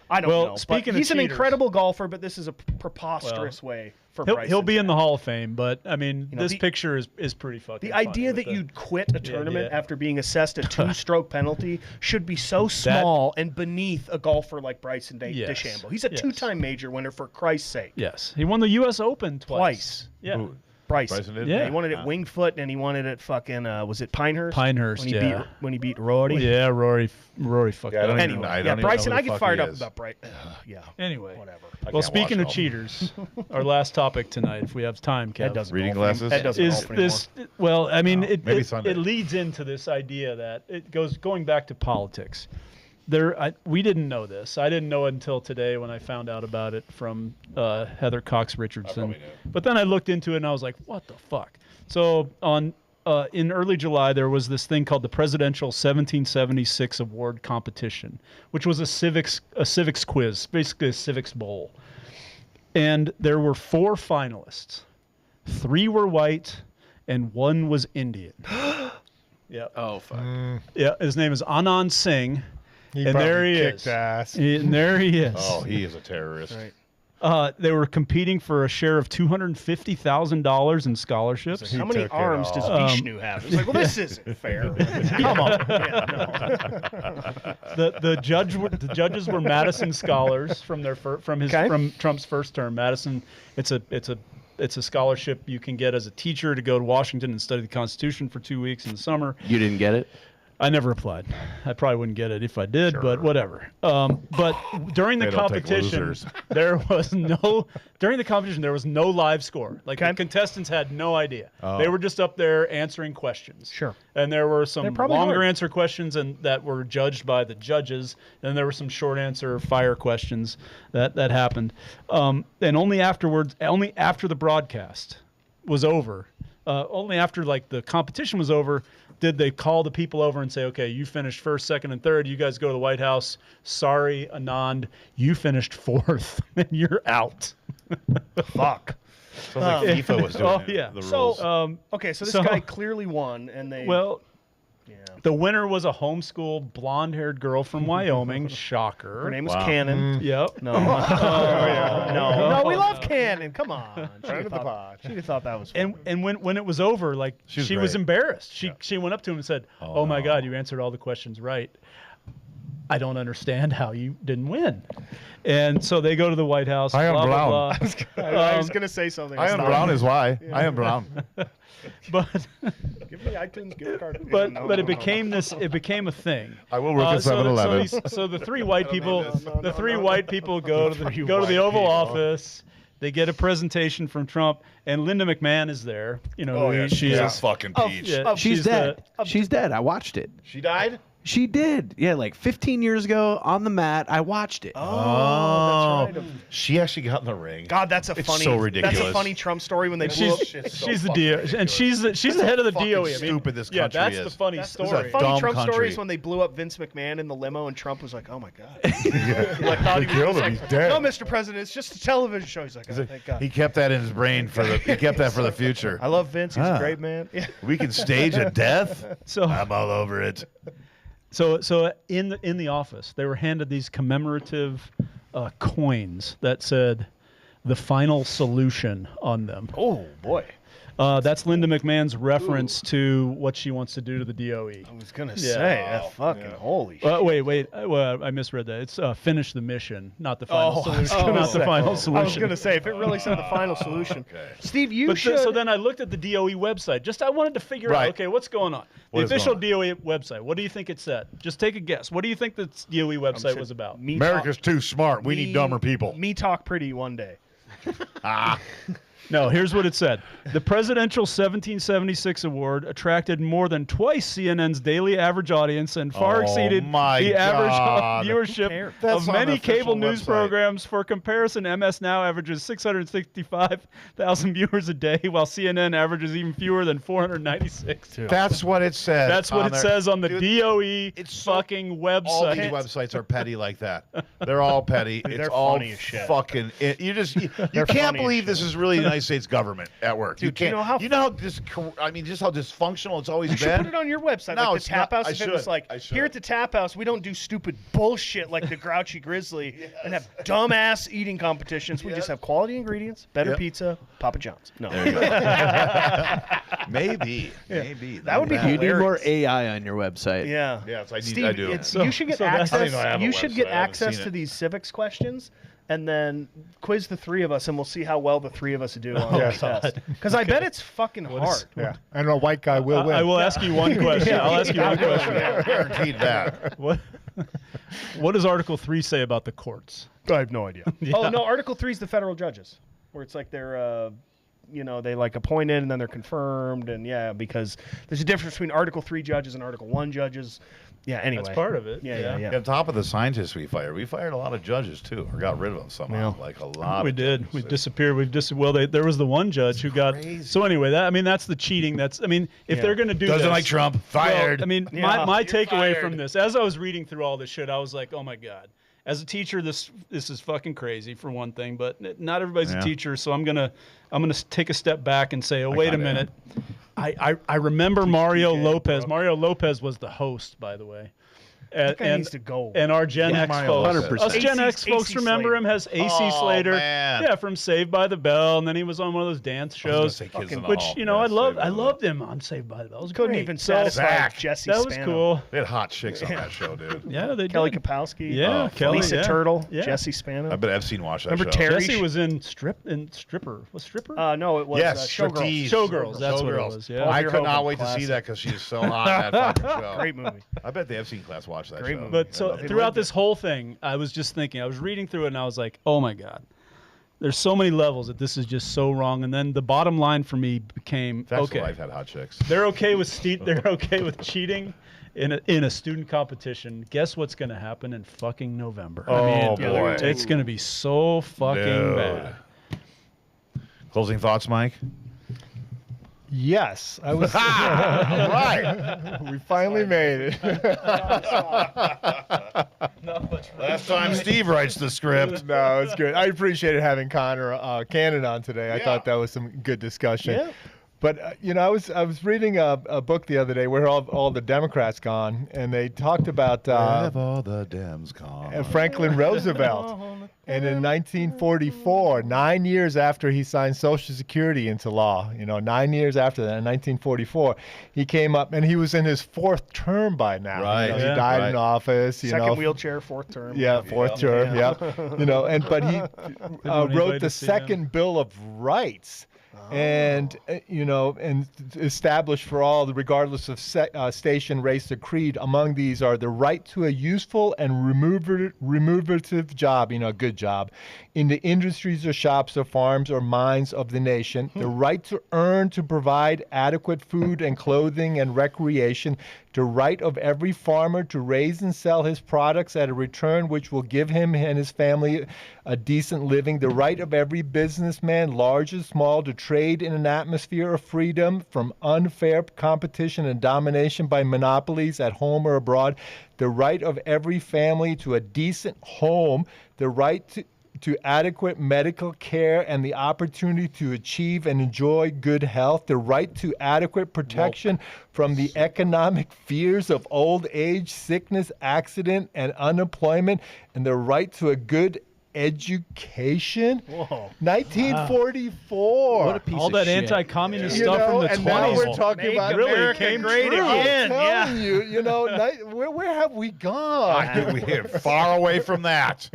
I don't know. Speaking of he's an cheaters, incredible golfer, but this is a preposterous way for Bryson. He'll be in the Hall of Fame, but I mean, this picture is pretty fucking. The idea that you'd quit a tournament after being assessed a 2-stroke penalty should be so small and beneath a golfer like Bryson DeChambeau. He's a 2-time major winner, for Christ's sake. Yes, he won the U.S. Open twice. Yeah. Ooh. Bryson did? Yeah. He won it at Winged Foot, and he won it at fucking, was it Pinehurst? When he beat Rory. Yeah, Rory fucked up. Anyway, Bryson, I get fired up about Bryson. Anyway. Whatever. Well, speaking of cheaters, our last topic tonight, if we have time, Kev. Reading glasses? Is this, well, I mean, maybe it leads into this idea that it goes going back to politics. We didn't know this. I didn't know it until today when I found out about it from Heather Cox Richardson. But then I looked into it and I was like, what the fuck? So in early July, there was this thing called the Presidential 1776 Award competition, which was a civics quiz, basically a civics bowl. And there were 4 finalists. 3 were white and 1 was Indian. Yeah. Oh, fuck. Yeah, his name is Anand Singh. He and there he kicked is. Ass. And there he is. Oh, he is a terrorist. Right. They were competing for a share of $250,000 in scholarships. How many arms does Vishnu have? It's like, well, this isn't fair. Come on. The judges were Madison scholars from Trump's first term. Madison, it's a scholarship you can get as a teacher to go to Washington and study the Constitution for 2 weeks in the summer. You didn't get it? I never applied. I probably wouldn't get it if I did, but whatever. But during the competition, there was no live score. Like the contestants had no idea. They were just up there answering questions. Sure. And there were some longer answer questions that were judged by the judges. And there were some short answer fire questions that happened. And only after the broadcast was over, only after like the competition was over, did they call the people over and say, okay, you finished first, second, and third. You guys go to the White House. Sorry, Anand, you finished fourth, and you're out. Fuck. Sounds like FIFA was doing yeah. the rules. So, so this guy clearly won, and they... Well, the winner was a homeschool blonde-haired girl from Wyoming. Shocker. Her name was Cannon. Yep. No. No, we love Cannon. Come on. She'd have thought that was fun. And when it was over, like she was embarrassed. She went up to him and said, "Oh my God, you answered all the questions right. I don't understand how you didn't win." And so they go to the White House. I am blah, brown. blah, blah. I was going to say something. I am brown is why. I am brown. But give me iTunes gift card. but it became a thing. I will work at 7-Eleven. So the three white people go to the Oval Office. They get a presentation from Trump, and Linda McMahon is there. You know, she's a fucking peach. She's dead. She's dead. I watched it. She died? She did. Yeah, like 15 years ago on the mat, I watched it. Oh, that's right. She actually got in the ring. God, that's so ridiculous. That's a funny Trump story when they blew up. She's the DOE, and she's the head of the DOE. Stupid this country that's is. the funny story. a Funny dumb Trump country. stories when they blew up Vince McMahon in the limo, and Trump was like, "Oh my God!" Thought he killed him. He's dead. No, Mr. President, it's just a television show. He's like, "Oh, thank God." He kept that in his brain for the. He kept that for the future. I love Vince. He's a great man. Yeah. We can stage a death. So I'm all over it. So in the office, they were handed these commemorative coins that said "the final solution" on them. Oh boy. That's Linda McMahon's reference to what she wants to do to the DOE. I was gonna say that fucking holy shit. Wait. I misread that. It's finish the mission, not the final solution. Not the final solution. I was gonna say if it really said the final solution. Steve, you should. So then I looked at the DOE website. I wanted to figure out, okay, what's going on? The official DOE website. What do you think it said? Just take a guess. What do you think the DOE website was about? America's too smart. We need dumber people. Me talk pretty one day. No, here's what it said. The Presidential 1776 Award attracted more than twice CNN's daily average audience and far exceeded the average viewership of many cable news programs. For comparison, MS Now averages 665,000 viewers a day, while CNN averages even fewer than 496. That's what it says. That's what it says on the DOE fucking website. All these websites are petty like that. They're all petty. It's all funny as shit. Fucking. You can't believe this is really the United States government at work. Dude, you know just how dysfunctional it's always you been. should put it on your website. No, like it's the Tap not. House. If it was like, here at the Tap House, we don't do stupid bullshit like the Grouchy Grizzly and have dumbass eating competitions. We just have quality ingredients, better pizza, Papa John's. No. There you go. Maybe. That would be You need more AI on your website. Yeah. Yes, I Steve, do. You should get access. You should get website. I haven't access seen to it. these civics questions, and then quiz the three of us, and we'll see how well the three of us do on the test. Because I bet it's fucking hard. Yeah, and a white guy will win. I will ask you one question. I'll ask you one question. Guaranteed that. What does Article 3 say about the courts? I have no idea. Oh no, Article 3 is the federal judges, where it's like they're, they like appointed and then they're confirmed, and because there's a difference between Article 3 judges and Article 1 judges. Yeah, anyway. That's part of it. Yeah. On top of the scientists we fired a lot of judges too, or got rid of them somehow. Like a lot. We did. Judges. We disappeared. There was the one judge who got. So anyway, that's the cheating. If they're going to do doesn't this, like Trump, fired. Well, my takeaway from this, as I was reading through all this shit, I was like, oh my God. As a teacher, this is fucking crazy for one thing, but not everybody's a teacher, so I'm gonna take a step back and say, wait a minute. I remember Mario Lopez. Mario Lopez was the host, by the way. That guy needs to go. And our Gen X folks, 100%. us Gen X folks remember him as AC Slater. Man. Yeah, from Saved by the Bell, and then he was on one of those dance shows. Which I loved him on Saved by the Bell. It was Couldn't great. even satisfy Jesse That was Spano. cool. They had hot chicks on that show, dude. Yeah, they Kelly did. Kapowski. Yeah, Kelly, Lisa yeah. Turtle. Yeah. Jesse Spano. I bet Epstein watched that Remember show. Terry? Jesse was in Stripper. Was Stripper? No, it was Yes, Showgirls. Striptease. Showgirls. That's what it Showgirls. was. Yeah. I Paul could not Verhoeven wait to see classic. that because she's so hot in that fucking show. Great movie. I bet the Epstein class watched that Great show. movie. But I so love it. throughout this whole thing, I was just thinking, I was reading through it and I was like, oh my God, there's so many levels that this is just so wrong. And then the bottom line for me became, That's okay, why I've had hot chicks. they're okay with cheating in a student competition. Guess what's going to happen in fucking November? Oh, boy. It's going to be so fucking Dude. bad. Closing thoughts, Mike? Yes, I was. All right. We finally made it. Last time Steve writes the script. No, it's good. I appreciated having Connor Cannon on today. I thought that was some good discussion. Yeah. But I was reading a book the other day where all the Democrats gone, and they talked about Have all the Dems gone? Franklin Roosevelt. And in 1944, 9 years after he signed Social Security into law, 9 years after that, in 1944, he came up, and he was in his fourth term by now. Right. He died in office. Second wheelchair, fourth term. Yeah, fourth term. Yeah. But he wrote the second Bill of Rights. And and established for all, regardless of station, race, or creed. Among these are the right to a useful and remunerative job, a good job, in the industries or shops or farms or mines of the nation. The right to earn, to provide adequate food and clothing and recreation. The right of every farmer to raise and sell his products at a return which will give him and his family a decent living. The right of every businessman, large and small, to trade in an atmosphere of freedom from unfair competition and domination by monopolies at home or abroad. The right of every family to a decent home. The right to adequate medical care and the opportunity to achieve and enjoy good health, the right to adequate protection from the economic fears of old age, sickness, accident, and unemployment, and the right to a good education. Whoa. 1944. What a piece All of that shit. anti-communist stuff from the 20s. and now we're talking about really came great true. again. I'm telling you, where have we gone? We're far away from that.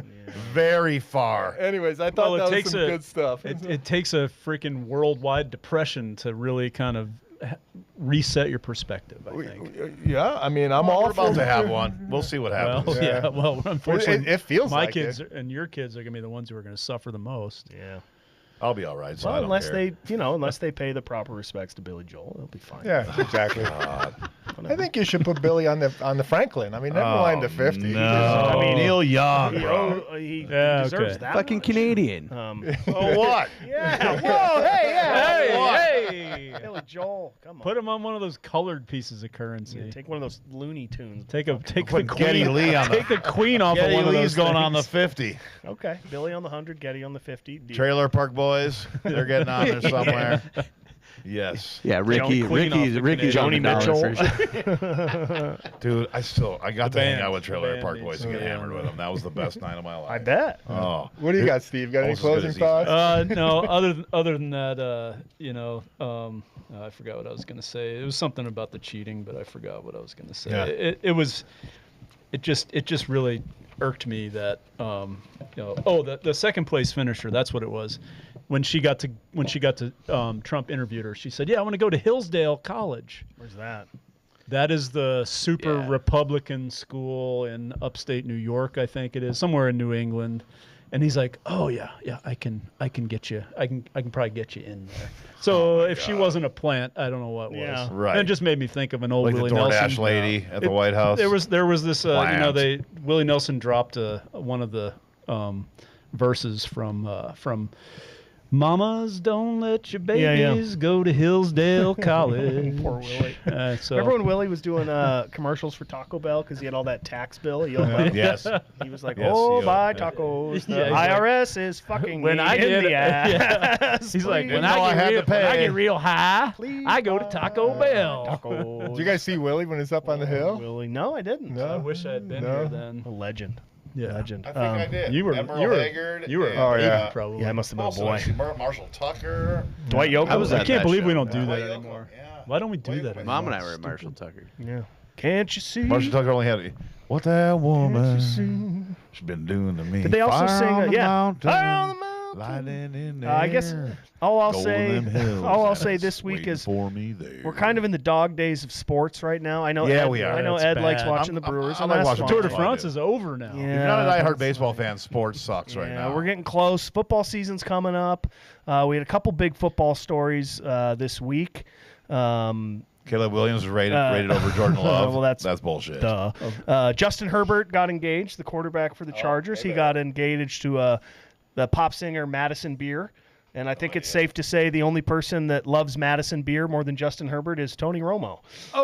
Very far. Anyways, I thought that was takes some good stuff. It takes a freaking worldwide depression to really kind of reset your perspective, I think. Yeah, I mean, I'm all We're about for to have one. We'll see what happens. Well, yeah. Well, unfortunately, it feels my like kids it. and your kids are going to be the ones who are going to suffer the most. Yeah. I'll be all right. So Well, I don't unless care. unless they pay the proper respects to Billy Joel, they'll be fine. Yeah, exactly. I think you should put Billy on the Franklin. I mean, never mind the 50. No. I mean, Neil Young, He, bro. he Yeah, deserves okay. that. Fucking much. Canadian. Oh, what? Yeah. Whoa. Hey. Yeah. Hey! Billy Joel. Come on. Put him on one of those colored pieces of currency. Yeah, take one of those Looney Tunes. Take the Put queen. Geddy Lee on Take the queen off of Geddy one of Lee's those going on the things. 50. Okay. Billy on the 100. Getty on the 50. Deal. Trailer Park Boys. They're getting on there somewhere. Yes. Yeah, Ricky's Joni on the dollar Mitchell. for sure. Dude, I got to hang band. out with Trailer The Park band Boys and get needs- hammered with them. That was the best night of my life. I bet. Oh. What do you got, Steve? Got any Almost as good closing as these thoughts? No, other than that, I forgot what I was going to say. It was something about the cheating, but I forgot what I was going to say. Yeah. It just really irked me that the second place finisher, that's what it was. When she got to Trump interviewed her, she said, "Yeah, I want to go to Hillsdale College." Where's that? That is the super Republican school in upstate New York, I think it is, somewhere in New England. And he's like, "Oh yeah, I can get you. I can probably get you in there." So if she wasn't a plant, I don't know what Yeah. was. Right. And it just made me think of an old Like Willie the DoorDash Nelson lady at the White House. There was this Plant. Willie Nelson dropped one of the verses from Mamas, don't let your Yeah, yeah. babies go to Hillsdale College. Poor Willie. So Remember when Willie was doing commercials for Taco Bell because he had all that tax bill? He, Yes. he was like, Yes, "Oh, he- buy tacos. The Yeah, he's like- IRS is fucking when me I in get the ass." he's like, Please. when know I had to when I pay. get real high, Please I go to Taco Bell. Tacos. Did you guys see Willie when he's up on the hill? Willie? No, I didn't. No. I wish I had been No. here then. A legend. Yeah. Legend. I think I did. You were Emerald you were Haggard you were and, Oh, yeah. probably. Yeah, I must have been a boy. Marshall Tucker. Dwight Yoakam. I was I at can't that believe show. we don't do Dwight that Yoakam, anymore. yeah. Why don't we do that anymore? Mom and I were at Marshall Tucker. Yeah. Can't you see? Marshall Tucker only had what that woman see? she's been doing to me. Did they also Fire sing? on the Yeah. mountain, Fire on the mountain. lighting in the I guess air, all I'll gold say, in them hills, all I'll and say it's this week waiting is for me there. we're kind of in the dog days of sports right now. I know. Yeah, Ed, we are. I know That's Ed likes bad. watching the Brewers. I and like that's watching fine. Tour de I France do. is over now. Yeah. If you're not a diehard baseball fan, sports sucks right now. We're getting close. Football season's coming up. We had a couple big football stories this week. Caleb Williams is rated over Jordan Love. Well, that's bullshit. Justin Herbert got engaged, the quarterback for the Chargers. He got engaged to the pop singer Madison Beer. And I think it's safe to say the only person that loves Madison Beer more than Justin Herbert is Tony Romo. He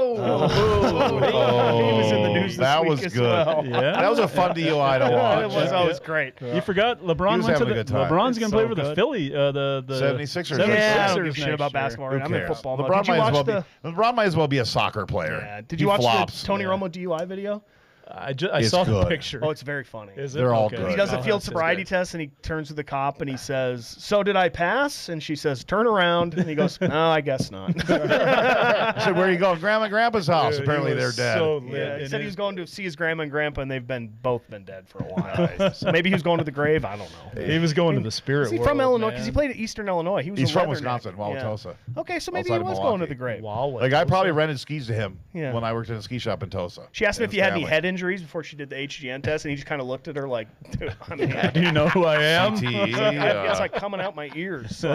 was in the news this that week was as good. well. Yeah. That was a fun DUI to watch. It was always great. You forgot LeBron was went to having the a good time. LeBron's going to play so for the good. Philly the 76ers. Yeah, I don't 76ers give a shit next about year. basketball. Who Right? I'm in cares? football. mode. LeBron Did you might as watch well the? LeBron might as well be a soccer player. Yeah. Did He you watch flops. the Tony Yeah. Romo DUI video? I It's saw the good. picture. Oh, it's very funny. Is it? They're all Okay. good. He does a Oh, field that's sobriety good. test, and he turns to the cop and he says, "So did I pass?" And she says, "Turn around." And he goes, "No, I guess not." I said, where are you going? Grandma and Grandpa's house. Dude, Apparently he they're was dead. so lit Yeah, he in said he his- was going to see his grandma and grandpa, and they've both been dead for a while. So maybe he was going to the grave. I don't know. He was going to the spirit Is he world, from Illinois? Because he man. played at Eastern Illinois. He was He's a from Leatherneck. Wisconsin, Wauwatosa. Yeah. Okay, so maybe Outside he of was going to Milwaukee. the grave. Wow. Like I probably rented skis to him Yeah. when I worked in a ski shop in Tosa. She asked him And if you had any family. head injuries before she did the HGN test, and he just kind of looked at her like, "Dude, I mean, Do you know who I am? CTE, it's like coming out my ears." You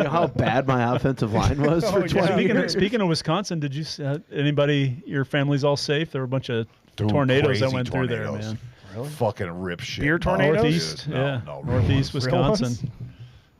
know how bad my offensive line was for 20 years? Speaking of Wisconsin, did you anybody? Your family's all safe? There were a bunch of tornadoes that crazy went through there, tornadoes. man. Fucking rip shit. Beer tornadoes? Northeast, Dude, yeah, no, real northeast ones. Wisconsin.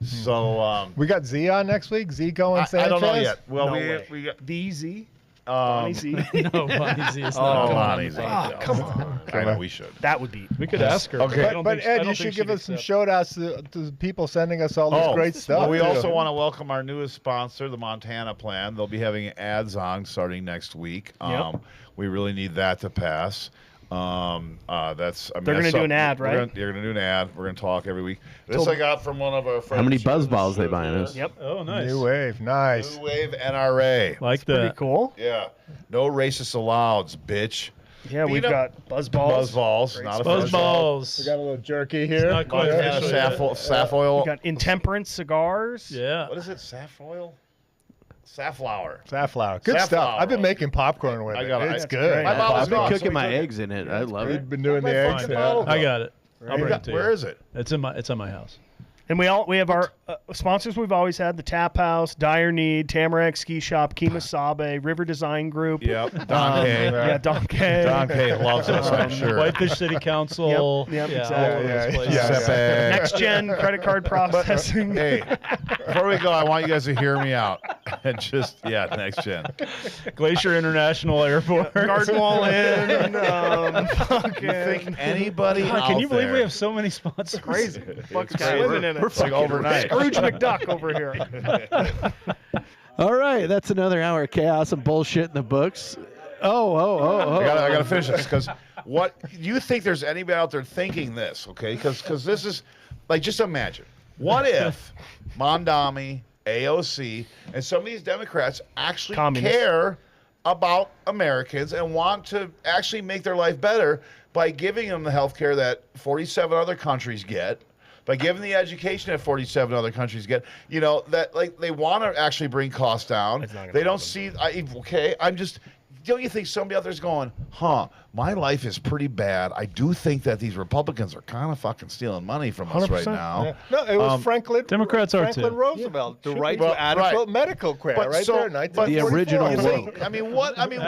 So We got Z on next week. Zico and I Sanchez. don't know yet. Well, No we way. got The Z. Bonnie Z. No, Bonnie Z is oh, not. Bonnie Z. Come on. I know we should. That would be. We could ask her. Okay. I don't But think- I Ed, don't you think should she'd give us some accept. shout outs to people sending us all this great stuff. Well, we too. also want to welcome our newest sponsor, the Montana Plan. They'll be having ads on starting next week. Yep. We really need that to pass. That's. I mean, They're that's gonna do an something- ad, they're right? gonna- They're going to do an ad. We're going to talk every week. This I got from one of our friends. How many buzz balls they buying us? Yep. Oh, nice. New wave, nice. New Wave NRA. Like Pretty the cool. Yeah. No racist allowed, bitch. Yeah, we've Peanut- got buzz balls. Buzz balls, not a buzz first. balls. We got a little jerky here. not quite Montana official saf oil. We got intemperance cigars. Yeah. What is it? Safflower? Safflower. Safflower. Good stuff. Safflower. I've been making popcorn with I it. got it. It's That's good. great. My mom was I've been gone, so cooking we my took it. eggs in it. I love We've it. been doing the My eggs. fucking Yeah. bottle. I got it. I'll bring it to you. Where is it? It's at my house. And we have our sponsors we've always had: the Tap House, Dire Need, Tamarack Ski Shop, Kemosabe, River Design Group. Yep. Don K. Yeah, Don K. Don K loves us, I'm sure. Whitefish City Council. Yep, yeah, exactly. all of those Yeah, places. yeah. Jopek. Next Gen credit card processing. Hey, before we go, I want you guys to hear me out. And just, next gen. Glacier International Airport. Garden Wall Inn. You think anybody God, out can you believe there- we have so many sponsors? Crazy. Fuck's crazy. swimming in it. It's like overnight. Scrooge McDuck over here. All right, that's another hour of chaos and bullshit in the books. Oh. I gotta finish this because what you think there's anybody out there thinking this, okay? Because this is like, just imagine, what if Mondami, AOC, and some of these Democrats actually Communists. care about Americans and want to actually make their life better by giving them the health care that 47 other countries get, by giving the education that 47 other countries get, that like they want to actually bring costs down. It's not gonna They don't happen. don't you think somebody out there's going, my life is pretty bad. I do think that these Republicans are kind of fucking stealing money from us right 100%. now. Yeah. No, it was Franklin. Democrats are Franklin too. Roosevelt. The right Well, to adequate right. medical care, But right so- there. but- 1944. The original You woke. think- what Adequate means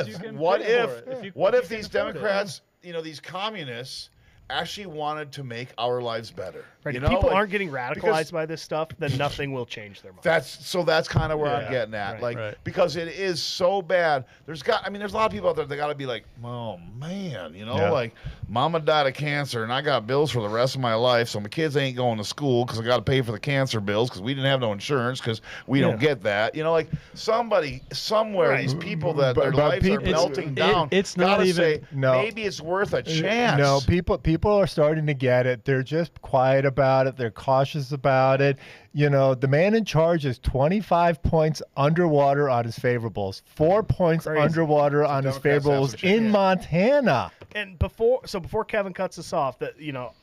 you can pay for it. If you if can these afford it. Democrats, these communists actually wanted to make our lives better. Right. You If know, people like, aren't getting radicalized because by this stuff, then nothing will change their mind. that's kind of where I'm Yeah, getting at. right, Like, right. because it is so bad. There's a lot of people out there that got to be like, oh man, you know, Yeah. like mama died of cancer and I got bills for the rest of my life, so my kids ain't going to school because I got to pay for the cancer bills because we didn't have no insurance because we don't get that. You know, like somebody somewhere, these people that their lives are melting down. It's not gotta even- say, No. maybe it's worth a chance. No, people are starting to get it. They're just quiet about it. They're cautious about it. You know, the man in charge is 25 points underwater on his favorables, 4 points Crazy. underwater on his Democrats have favorables some shit. in Montana. And before Kevin cuts us off, that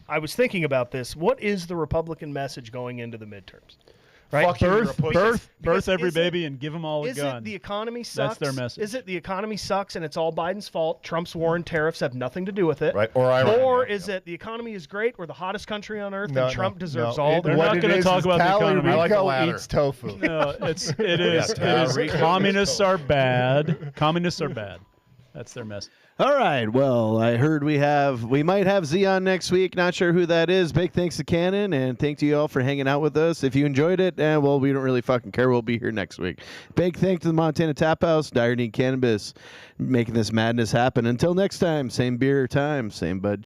I was thinking about this. What is the Republican message going into the midterms? Right? Fuck you, you're a pussy. Birth every is it- baby and give them all a Is gun. it the economy sucks? That's their message. Is it the economy sucks and it's all Biden's fault? Trump's war and tariffs have nothing to do with it. Right, or Iran, Or yeah, is it the economy is great? We're the hottest country on earth No, and Trump no, deserves no. all the They're What not it gonna is talk is about the Cali economy. I like the Rico latter. eats tofu. No, it is. Rico. Communists are bad. Communists are bad. That's their message. All right. Well, I heard we might have Z on next week. Not sure who that is. Big thanks to Cannon, and thank you all for hanging out with us. If you enjoyed it, well, we don't really fucking care. We'll be here next week. Big thanks to the Montana Tap House, Dire Need Cannabis, making this madness happen. Until next time, same beer time, same bud.